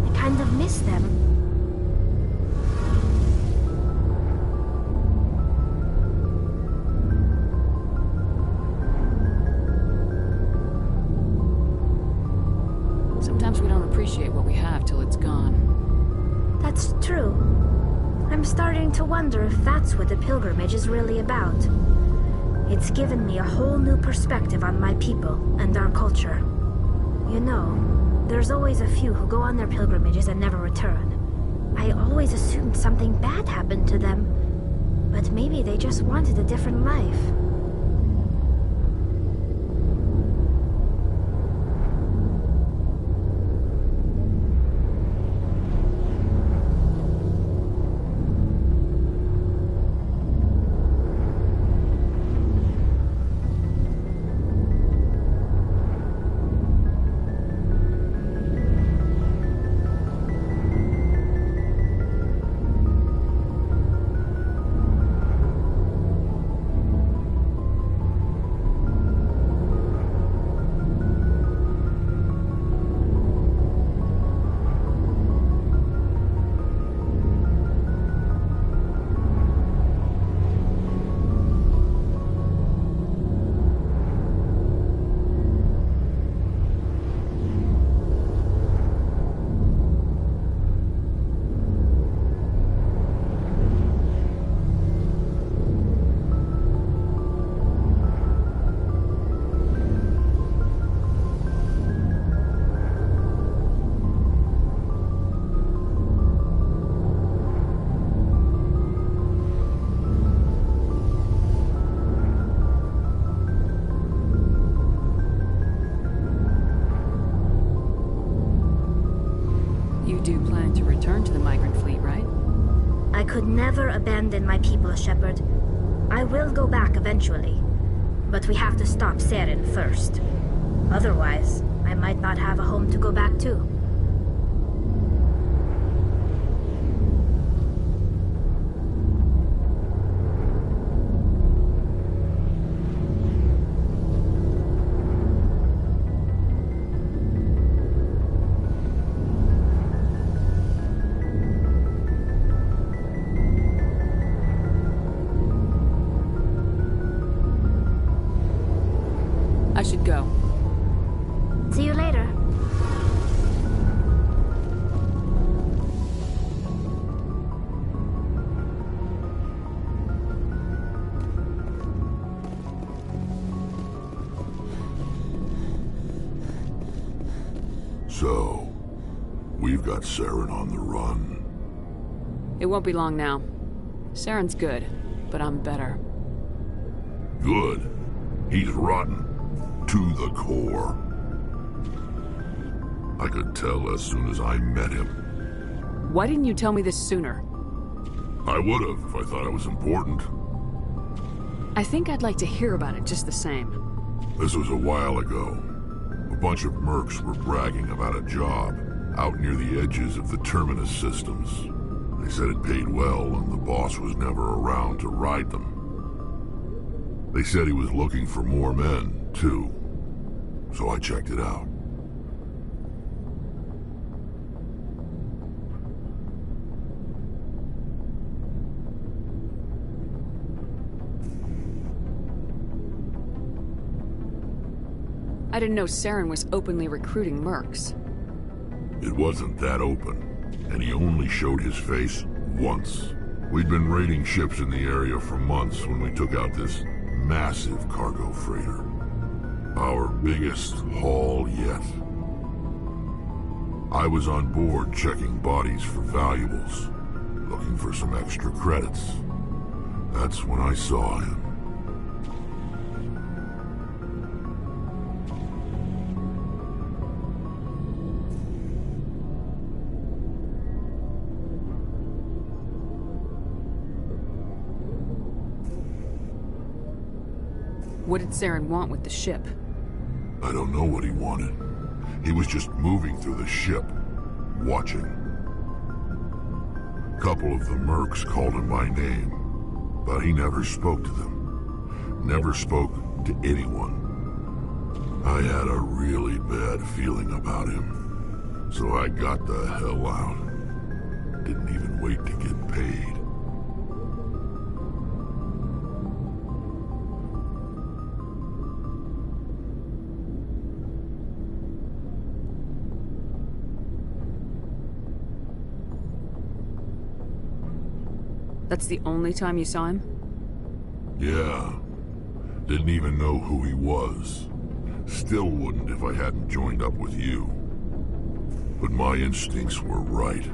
Speaker 1: I kind of miss them.
Speaker 2: Sometimes we don't appreciate what we have till it's gone.
Speaker 1: That's true. I'm starting to wonder if that's what the pilgrimage is really about. It's given me a whole new perspective on my people and our culture. You know, there's always a few who go on their pilgrimages and never return. I always assumed something bad happened to them, but maybe they just wanted a different life. I could never abandon my people, Shepard. I will go back eventually, but we have to stop Saren first. Otherwise, I might not have a home to go back to.
Speaker 2: I should go.
Speaker 1: See you later.
Speaker 7: So, we've got Saren on the run.
Speaker 2: It won't be long now. Saren's good, but I'm better.
Speaker 7: Good. He's rotten. To the core. I could tell as soon as I met him.
Speaker 2: Why didn't you tell me this sooner?
Speaker 7: I would've if I thought it was important.
Speaker 2: I think I'd like to hear about it just the same.
Speaker 7: This was a while ago. A bunch of mercs were bragging about a job out near the edges of the Terminus systems. They said it paid well and the boss was never around to ride them. They said he was looking for more men, too. So I checked it out.
Speaker 2: I didn't know Saren was openly recruiting mercs.
Speaker 7: It wasn't that open, and he only showed his face once. We'd been raiding ships in the area for months when we took out this massive cargo freighter. Our biggest haul yet. I was on board checking bodies for valuables, looking for some extra credits. That's when I saw him.
Speaker 2: What did Saren want with the ship?
Speaker 7: I don't know what he wanted. He was just moving through the ship, watching. A couple of the mercs called him by name, but he never spoke to them. Never spoke to anyone. I had a really bad feeling about him, so I got the hell out. Didn't even wait to get paid.
Speaker 2: That's the only time you saw him?
Speaker 7: Yeah. Didn't even know who he was. Still wouldn't if I hadn't joined up with you. But my instincts were right.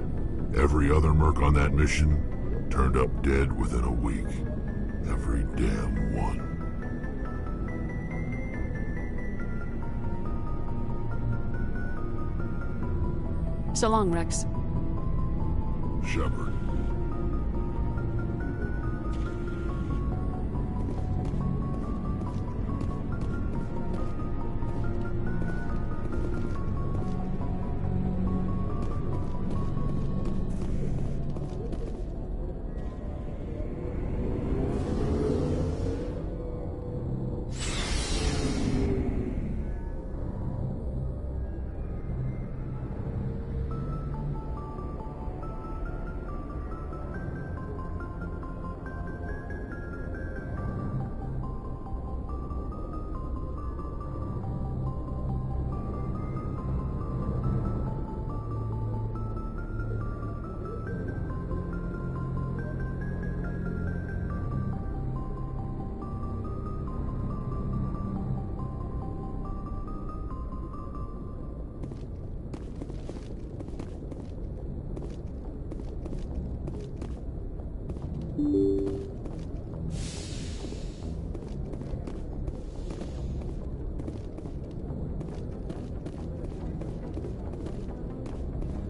Speaker 7: Every other merc on that mission turned up dead within a week. Every damn one.
Speaker 2: So long, Rex.
Speaker 7: Shepard.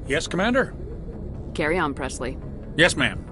Speaker 15: Yes, Commander?
Speaker 2: Carry on, Presley.
Speaker 15: Yes, ma'am.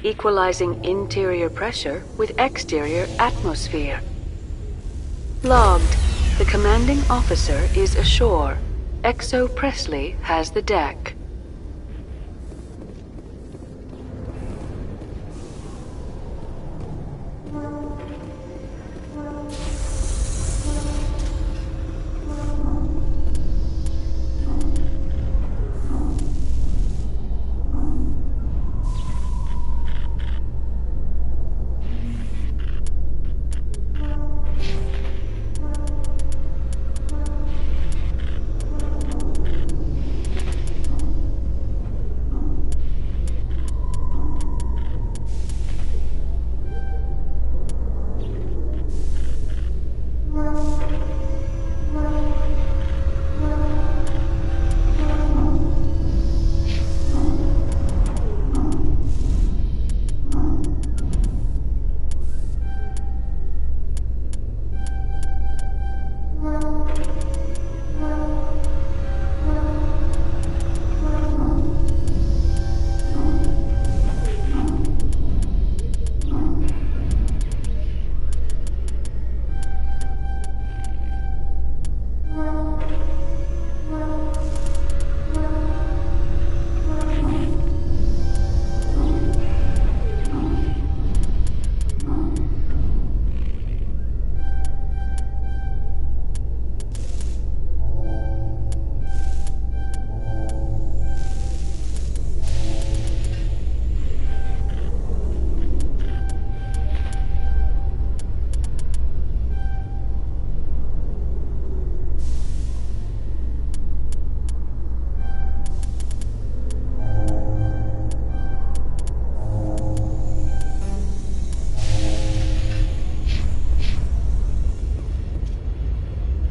Speaker 2: Equalizing interior pressure with exterior atmosphere. Logged. The commanding officer is ashore. Exo Presley has the deck.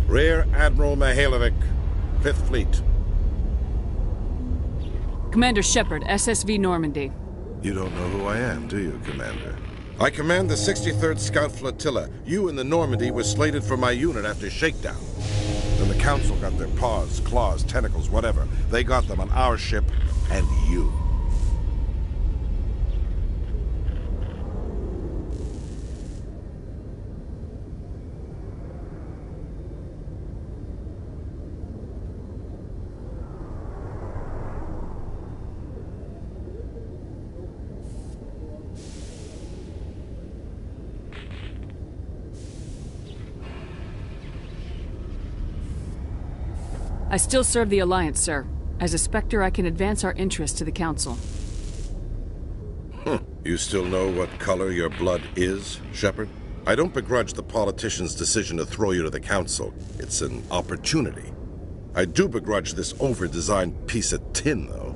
Speaker 15: Rear Admiral Mihailovic, 5th Fleet.
Speaker 2: Commander Shepard, SSV Normandy.
Speaker 15: You don't know who I am, do you, Commander? I command the 63rd Scout Flotilla. You and the Normandy were slated for my unit after shakedown. Then the Council got their paws, claws, tentacles, whatever. They got them on our ship and you.
Speaker 2: I still serve the Alliance, sir. As a Spectre, I can advance our interests to the Council.
Speaker 15: You still know what color your blood is, Shepard? I don't begrudge the politician's decision to throw you to the Council. It's an opportunity. I do begrudge this over-designed piece of tin, though.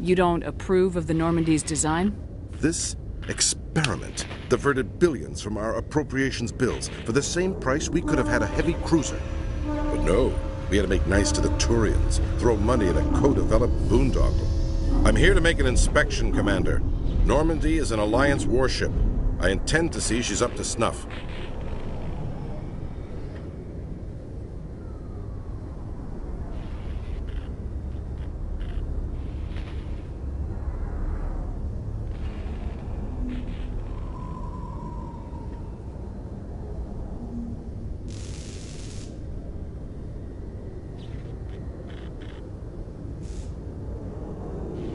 Speaker 2: You don't approve of the Normandy's design?
Speaker 15: This experiment diverted billions from our appropriations bills. For the same price, we could have had a heavy cruiser. But no, we had to make nice to the Turians, throw money at a co-developed boondoggle. I'm here to make an inspection, Commander. Normandy is an Alliance warship. I intend to see she's up to snuff.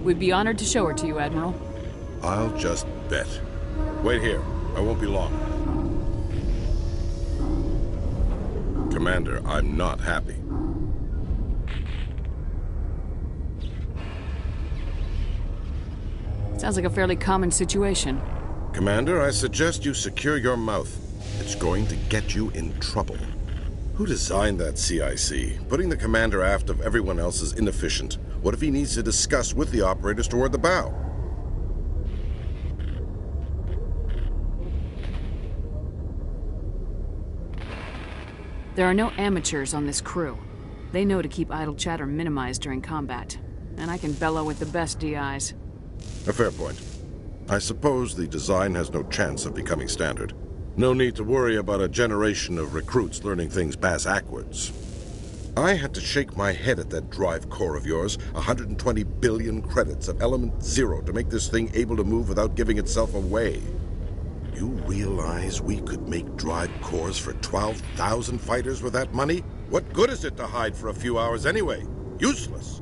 Speaker 2: We'd be honored to show her to you, Admiral.
Speaker 15: I'll just bet. Wait here. I won't be long. Commander, I'm not happy.
Speaker 2: Sounds like a fairly common situation.
Speaker 15: Commander, I suggest you secure your mouth. It's going to get you in trouble. Who designed that CIC? Putting the commander aft of everyone else is inefficient. What if he needs to discuss with the operators toward the bow?
Speaker 2: There are no amateurs on this crew. They know to keep idle chatter minimized during combat. And I can bellow with the best DIs.
Speaker 15: A fair point. I suppose the design has no chance of becoming standard. No need to worry about a generation of recruits learning things bass-ackwards. I had to shake my head at that drive core of yours. 120 billion credits of element 0 to make this thing able to move without giving itself away. You realize we could make drive cores for 12,000 fighters with that money? What good is it to hide for a few hours anyway? Useless.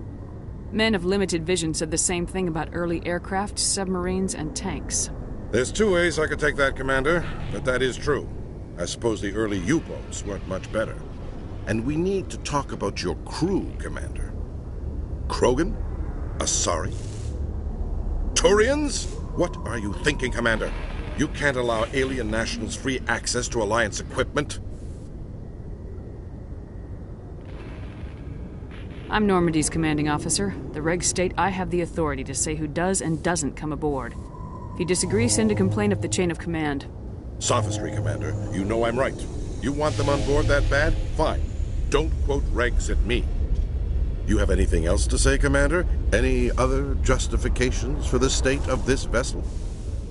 Speaker 2: Men of limited vision said the same thing about early aircraft, submarines, and tanks.
Speaker 15: There's two ways I could take that, Commander, but that is true. I suppose the early U-boats weren't much better. And we need to talk about your crew, Commander. Krogan? Asari? Turians? What are you thinking, Commander? You can't allow alien nationals free access to Alliance equipment?
Speaker 2: I'm Normandy's commanding officer. The regs state I have the authority to say who does and doesn't come aboard. If you disagree, send a complaint up the chain of command.
Speaker 15: Sophistry, Commander. You know I'm right. You want them on board that bad? Fine. Don't quote regs at me. You have anything else to say, Commander? Any other justifications for the state of this vessel?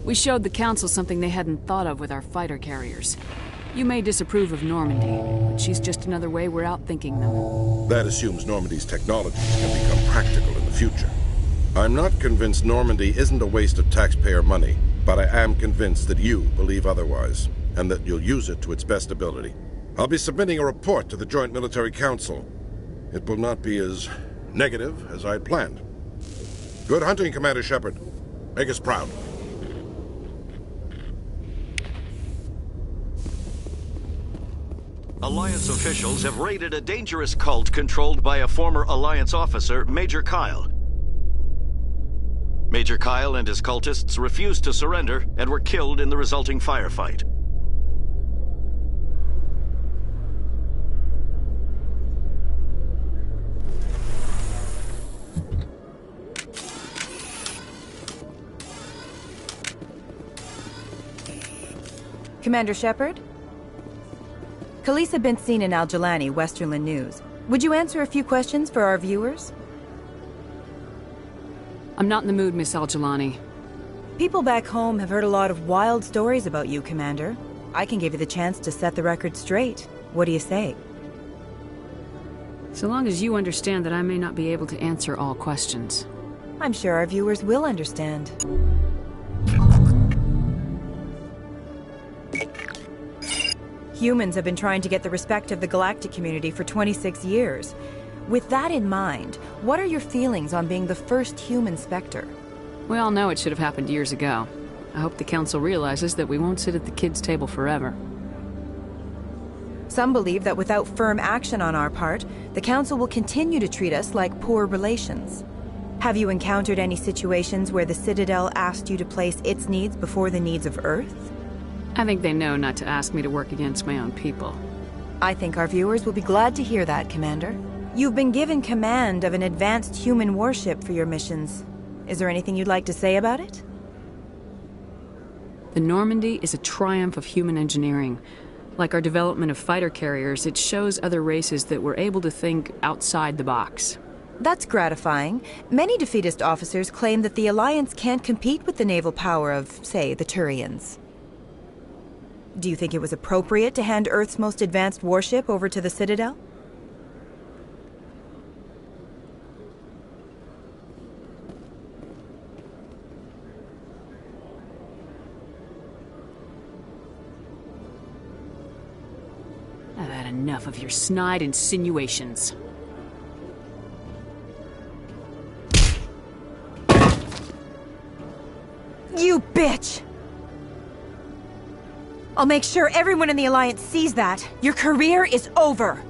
Speaker 2: We showed the Council something they hadn't thought of with our fighter carriers. You may disapprove of Normandy, but she's just another way we're outthinking them.
Speaker 15: That assumes Normandy's technologies can become practical in the future. I'm not convinced Normandy isn't a waste of taxpayer money, but I am convinced that you believe otherwise, and that you'll use it to its best ability. I'll be submitting a report to the Joint Military Council. It will not be as negative as I'd planned. Good hunting, Commander Shepard. Make us proud.
Speaker 16: Alliance officials have raided a dangerous cult controlled by a former Alliance officer, Major Kyle. Major Kyle and his cultists refused to surrender and were killed in the resulting firefight.
Speaker 17: Commander Shepard? Khaleesa been seen in Al-Jalani, Westerland News. Would you answer a few questions for our viewers?
Speaker 2: I'm not in the mood, Miss Al-Jalani.
Speaker 17: People back home have heard a lot of wild stories about you, Commander. I can give you the chance to set the record straight. What do you say?
Speaker 2: So long as you understand that I may not be able to answer all questions.
Speaker 17: I'm sure our viewers will understand. Humans have been trying to get the respect of the galactic community for 26 years. With that in mind, what are your feelings on being the first human Spectre?
Speaker 2: We all know it should have happened years ago. I hope the Council realizes that we won't sit at the kids' table forever.
Speaker 17: Some believe that without firm action on our part, the Council will continue to treat us like poor relations. Have you encountered any situations where the Citadel asked you to place its needs before the needs of Earth?
Speaker 2: I think they know not to ask me to work against my own people.
Speaker 17: I think our viewers will be glad to hear that, Commander. You've been given command of an advanced human warship for your missions. Is there anything you'd like to say about it?
Speaker 2: The Normandy is a triumph of human engineering. Like our development of fighter carriers, it shows other races that we're able to think outside the box.
Speaker 17: That's gratifying. Many defeatist officers claim that the Alliance can't compete with the naval power of, say, the Turians. Do you think it was appropriate to hand Earth's most advanced warship over to the Citadel?
Speaker 2: I've had enough of your snide insinuations.
Speaker 17: You bitch! I'll make sure everyone in the Alliance sees that. Your career is over.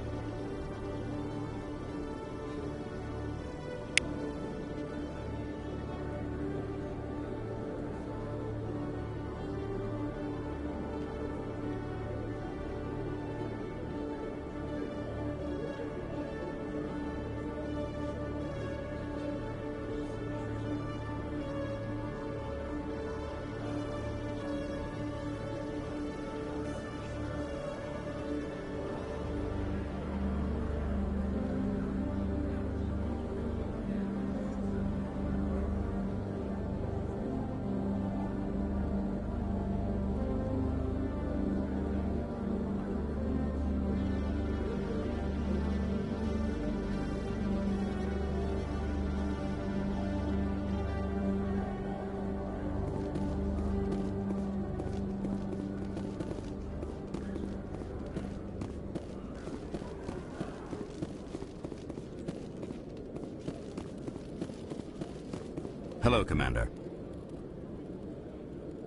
Speaker 18: Hello, Commander.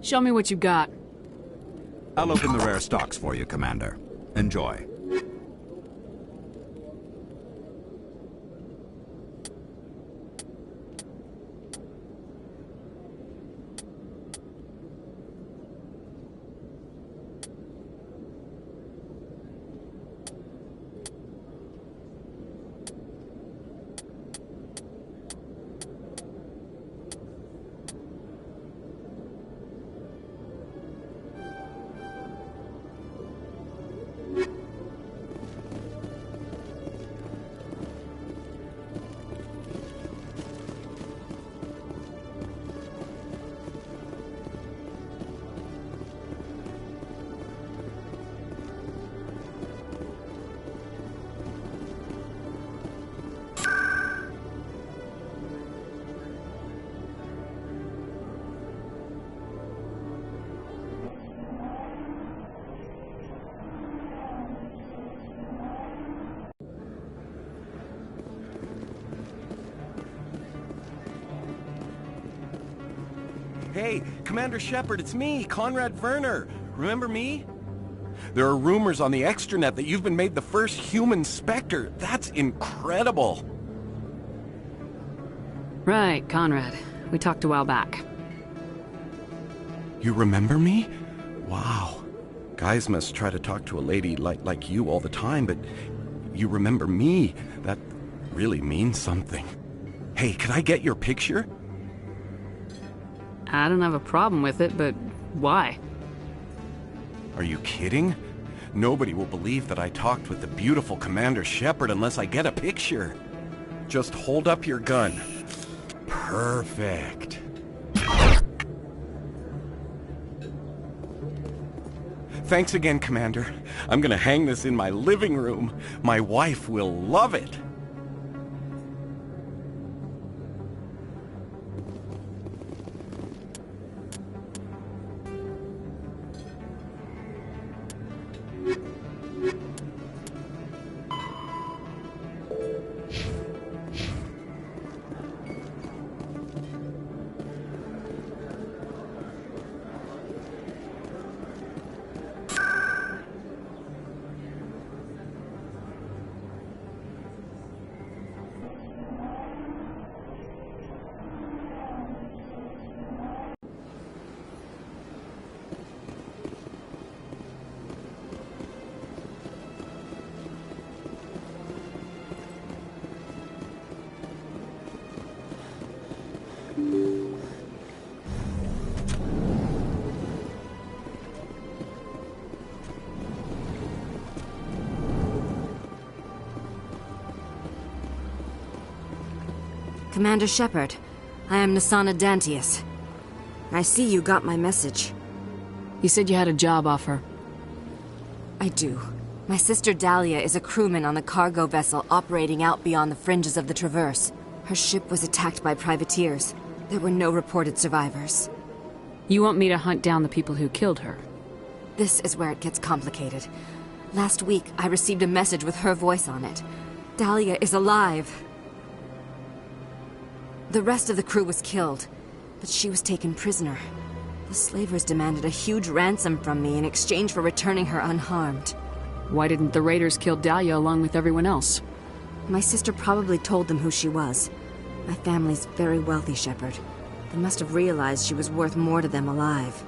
Speaker 2: Show me what you got.
Speaker 18: I'll open the rare stocks for you, Commander. Enjoy.
Speaker 19: Hey, Commander Shepard, it's me, Conrad Werner. Remember me? There are rumors on the extranet that you've been made the first human Spectre. That's incredible.
Speaker 2: Right, Conrad. We talked a while back.
Speaker 19: You remember me? Wow. Guys must try to talk to a lady like you all the time, but you remember me. That really means something. Hey, can I get your picture?
Speaker 2: I don't have a problem with it, but why?
Speaker 19: Are you kidding? Nobody will believe that I talked with the beautiful Commander Shepard unless I get a picture. Just hold up your gun. Perfect. Thanks again, Commander. I'm gonna hang this in my living room. My wife will love it.
Speaker 14: Commander Shepard, I am Nasana Dantius. I see you got my message.
Speaker 2: You said you had a job offer.
Speaker 14: I do. My sister Dahlia is a crewman on the cargo vessel operating out beyond the fringes of the Traverse. Her ship was attacked by privateers. There were no reported survivors.
Speaker 2: You want me to hunt down the people who killed her?
Speaker 14: This is where it gets complicated. Last week, I received a message with her voice on it. Dahlia is alive. The rest of the crew was killed, but she was taken prisoner. The slavers demanded a huge ransom from me in exchange for returning her unharmed.
Speaker 2: Why didn't the raiders kill Dahlia along with everyone else?
Speaker 14: My sister probably told them who she was. My family's very wealthy, Shepard. They must have realized she was worth more to them alive.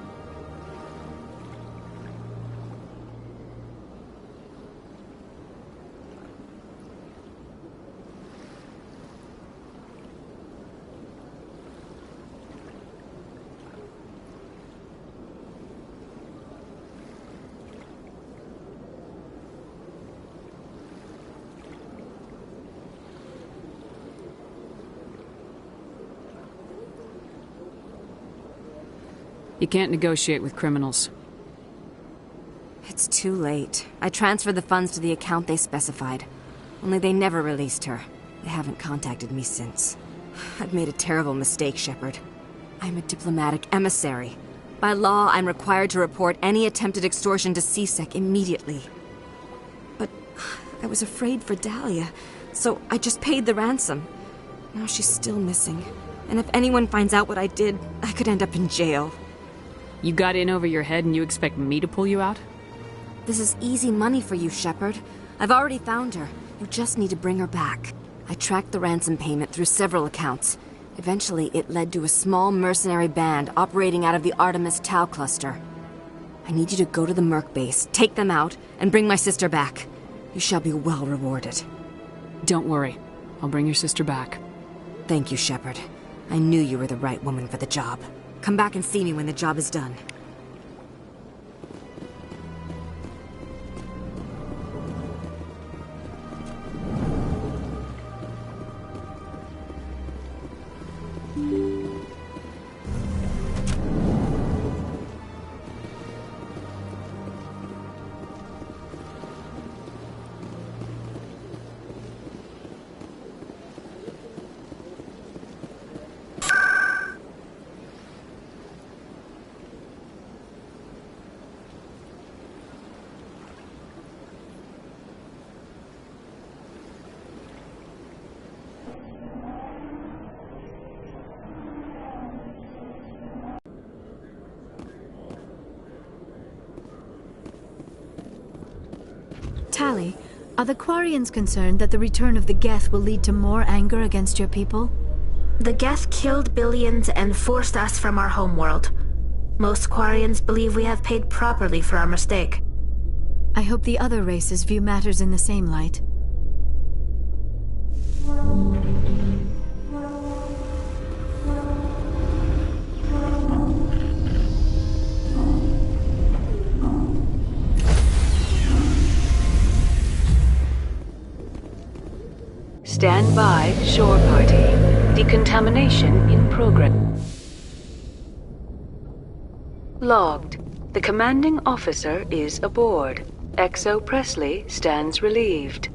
Speaker 2: You can't negotiate with criminals.
Speaker 14: It's too late. I transferred the funds to the account they specified. Only they never released her. They haven't contacted me since. I've made a terrible mistake, Shepard. I'm a diplomatic emissary. By law, I'm required to report any attempted extortion to CSEC immediately. But I was afraid for Dahlia, so I just paid the ransom. Now she's still missing. And if anyone finds out what I did, I could end up in jail.
Speaker 2: You got in over your head and you expect me to pull you out?
Speaker 14: This is easy money for you, Shepard. I've already found her. You just need to bring her back. I tracked the ransom payment through several accounts. Eventually, it led to a small mercenary band operating out of the Artemis Tau cluster. I need you to go to the Merc base, take them out, and bring my sister back. You shall be well rewarded.
Speaker 2: Don't worry. I'll bring your sister back.
Speaker 14: Thank you, Shepard. I knew you were the right woman for the job. Come back and see me when the job is done.
Speaker 8: Tali, are the Quarians concerned that the return of the Geth will lead to more anger against your people?
Speaker 1: The Geth killed billions and forced us from our homeworld. Most Quarians believe we have paid properly for our mistake.
Speaker 8: I hope the other races view matters in the same light.
Speaker 2: Stand by, shore party. Decontamination in progress. Logged. The commanding officer is aboard. XO Presley stands relieved.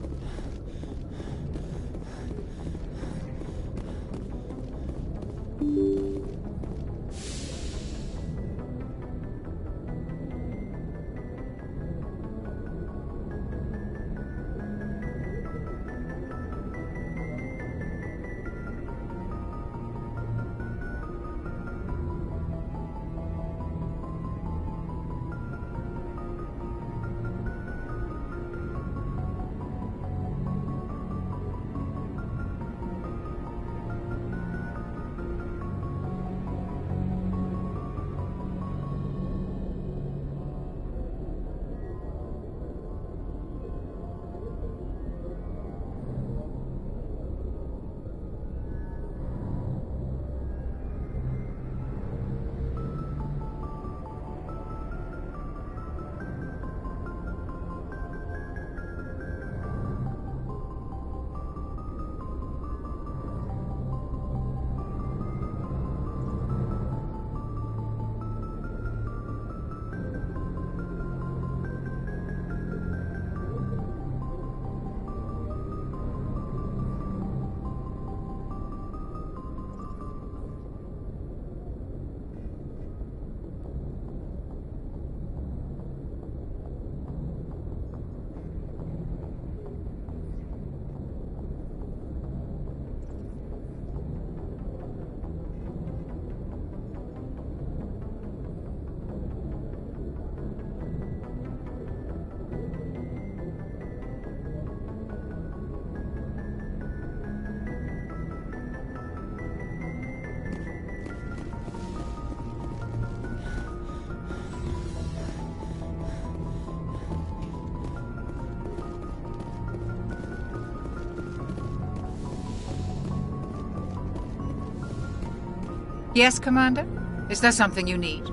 Speaker 20: Yes, Commander? Is there something you need?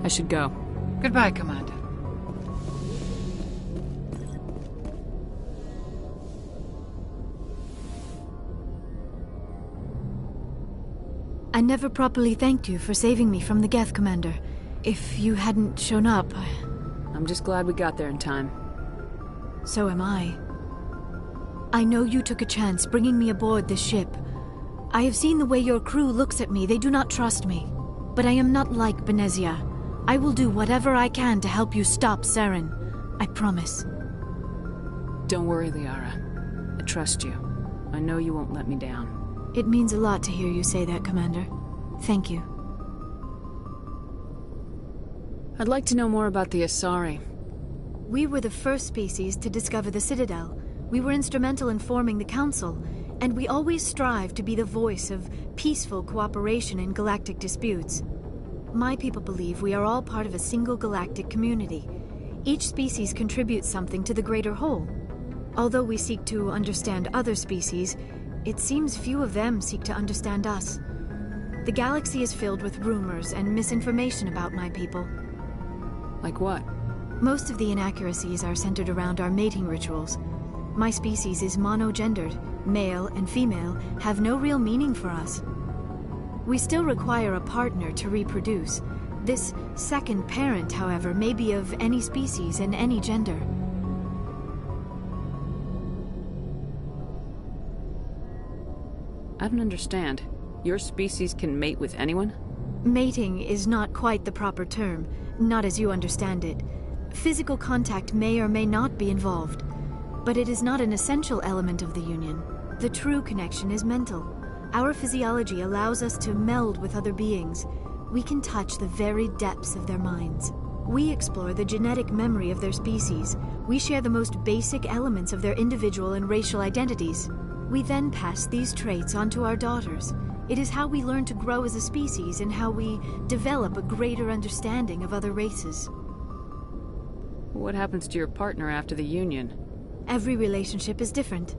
Speaker 2: I should go.
Speaker 20: Goodbye, Commander.
Speaker 8: I never properly thanked you for saving me from the Geth, Commander. If you hadn't shown up...
Speaker 2: I'm just glad we got there in time.
Speaker 8: So am I. I know you took a chance bringing me aboard this ship. I have seen the way your crew looks at me. They do not trust me. But I am not like Benezia. I will do whatever I can to help you stop Saren. I promise.
Speaker 2: Don't worry, Liara. I trust you. I know you won't let me down.
Speaker 8: It means a lot to hear you say that, Commander. Thank you.
Speaker 2: I'd like to know more about the Asari.
Speaker 8: We were the first species to discover the Citadel. We were instrumental in forming the Council, and we always strive to be the voice of peaceful cooperation in galactic disputes. My people believe we are all part of a single galactic community. Each species contributes something to the greater whole. Although we seek to understand other species, it seems few of them seek to understand us. The galaxy is filled with rumors and misinformation about my people.
Speaker 2: Like what?
Speaker 8: Most of the inaccuracies are centered around our mating rituals. My species is monogendered. Male and female have no real meaning for us. We still require a partner to reproduce. This second parent, however, may be of any species and any gender.
Speaker 2: I don't understand. Your species can mate with anyone?
Speaker 8: Mating is not quite the proper term, not as you understand it. Physical contact may or may not be involved, but it is not an essential element of the union. The true connection is mental. Our physiology allows us to meld with other beings. We can touch the very depths of their minds. We explore the genetic memory of their species. We share the most basic elements of their individual and racial identities. We then pass these traits on to our daughters. It is how we learn to grow as a species and how we develop a greater understanding of other races.
Speaker 2: What happens to your partner after the union?
Speaker 8: Every relationship is different.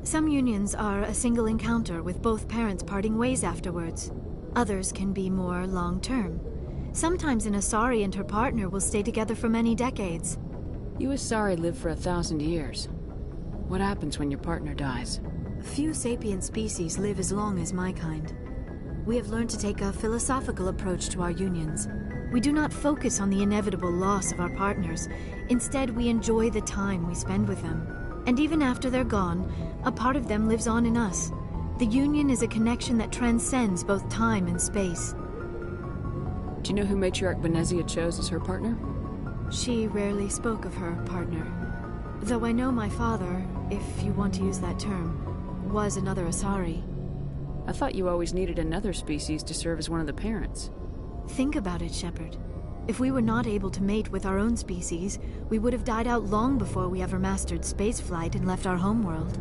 Speaker 8: Some unions are a single encounter with both parents parting ways afterwards. Others can be more long-term. Sometimes an Asari and her partner will stay together for many decades.
Speaker 2: You Asari live for 1,000 years. What happens when your partner dies?
Speaker 8: Few sapient species live as long as my kind. We have learned to take a philosophical approach to our unions. We do not focus on the inevitable loss of our partners. Instead, we enjoy the time we spend with them. And even after they're gone, a part of them lives on in us. The union is a connection that transcends both time and space.
Speaker 2: Do you know who Matriarch Benezia chose as her partner?
Speaker 8: She rarely spoke of her partner. Though I know my father, if you want to use that term, was another Asari.
Speaker 2: I thought you always needed another species to serve as one of the parents.
Speaker 8: Think about it, Shepard. If we were not able to mate with our own species, we would have died out long before we ever mastered spaceflight and left our homeworld.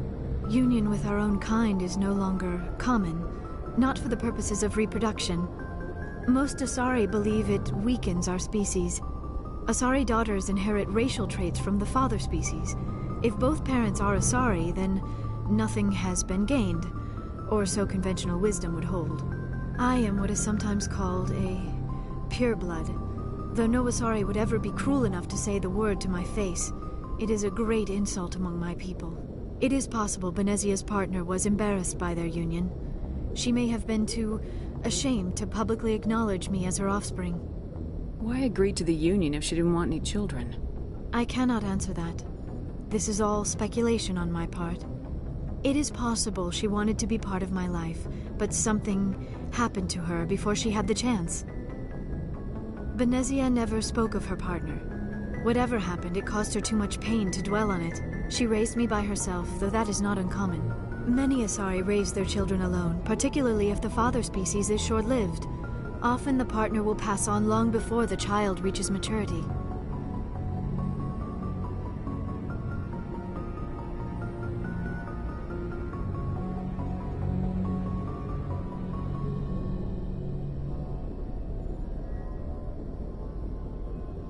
Speaker 8: Union with our own kind is no longer common, not for the purposes of reproduction. Most Asari believe it weakens our species. Asari daughters inherit racial traits from the father species. If both parents are Asari, then nothing has been gained, or so conventional wisdom would hold. I am what is sometimes called a pureblood, though no Asari would ever be cruel enough to say the word to my face. It is a great insult among my people. It is possible Benezia's partner was embarrassed by their union. She may have been too ashamed to publicly acknowledge me as her offspring.
Speaker 2: Why agree to the union if she didn't want any children?
Speaker 8: I cannot answer that. This is all speculation on my part. It is possible she wanted to be part of my life, but something happened to her before she had the chance. Benezia never spoke of her partner. Whatever happened, it caused her too much pain to dwell on it. She raised me by herself, though that is not uncommon. Many Asari raise their children alone, particularly if the father species is short-lived. Often the partner will pass on long before the child reaches maturity.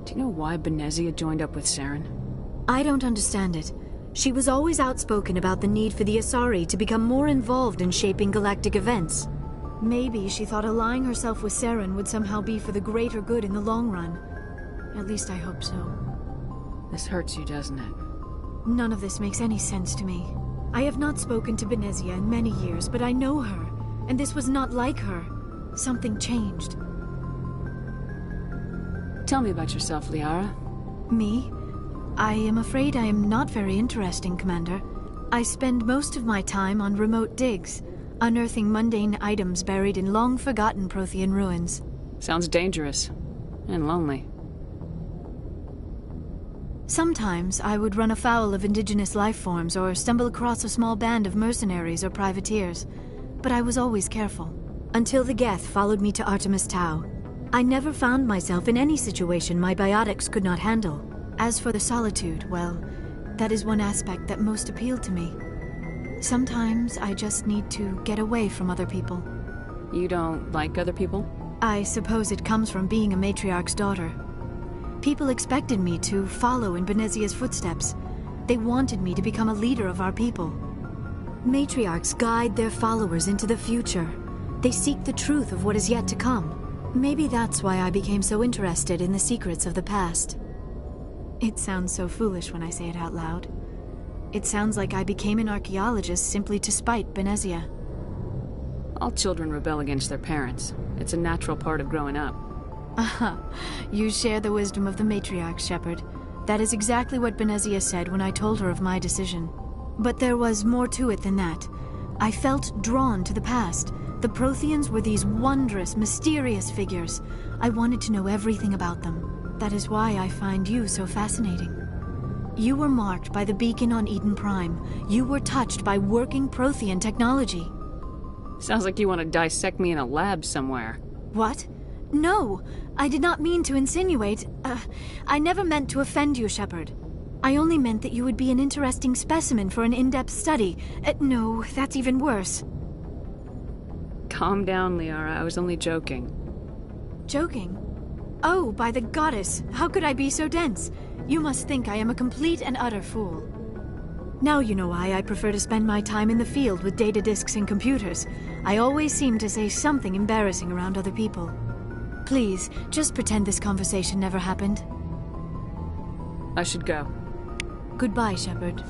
Speaker 2: Do you know why Benezia joined up with Saren?
Speaker 8: I don't understand it. She was always outspoken about the need for the Asari to become more involved in shaping galactic events. Maybe she thought allying herself with Saren would somehow be for the greater good in the long run. At least I hope so.
Speaker 2: This hurts you, doesn't it?
Speaker 8: None of this makes any sense to me. I have not spoken to Benezia in many years, but I know her, and this was not like her. Something changed.
Speaker 2: Tell me about yourself, Liara.
Speaker 8: Me? I am afraid I am not very interesting, Commander. I spend most of my time on remote digs, unearthing mundane items buried in long-forgotten Prothean ruins.
Speaker 2: Sounds dangerous. And lonely.
Speaker 8: Sometimes I would run afoul of indigenous life forms or stumble across a small band of mercenaries or privateers. but I was always careful.
Speaker 21: Until the Geth followed me to Artemis Tau. I never found myself in any situation my biotics could not handle.
Speaker 8: As for the solitude, well, that is one aspect that most appealed to me. Sometimes I just need to get away from other people.
Speaker 2: You don't like other people?
Speaker 8: I suppose it comes from being a matriarch's daughter. People expected me to follow in Benezia's footsteps. They wanted me to become a leader of our people.
Speaker 21: Matriarchs guide their followers into the future. They seek the truth of what is yet to come. Maybe that's why I became so interested in the secrets of the past.
Speaker 8: It sounds so foolish when I say it out loud. It sounds like I became an archaeologist simply to spite Benezia.
Speaker 2: All children rebel against their parents. It's a natural part of growing up.
Speaker 8: Aha, you share the wisdom of the matriarch, Shepard. That is exactly what Benezia said when I told her of my decision. But there was more to it than that. I felt drawn to the past. The Protheans were these wondrous, mysterious figures. I wanted to know everything about them. That is why I find you so fascinating. You were marked by the beacon on Eden Prime. You were touched by working Prothean technology.
Speaker 2: Sounds like you want to dissect me in a lab somewhere.
Speaker 8: What? No, I did not mean to insinuate. I never meant to offend you, Shepard. I only meant that you would be an interesting specimen for an in-depth study. No, that's even worse.
Speaker 2: Calm down, Liara. I was only joking.
Speaker 8: Joking? Oh, by the goddess, how could I be so dense? You must think I am a complete and utter fool. Now you know why I prefer to spend my time in the field with data disks and computers. I always seem to say something embarrassing around other people. Please, just pretend this conversation never happened.
Speaker 2: I should go.
Speaker 8: Goodbye, Shepard.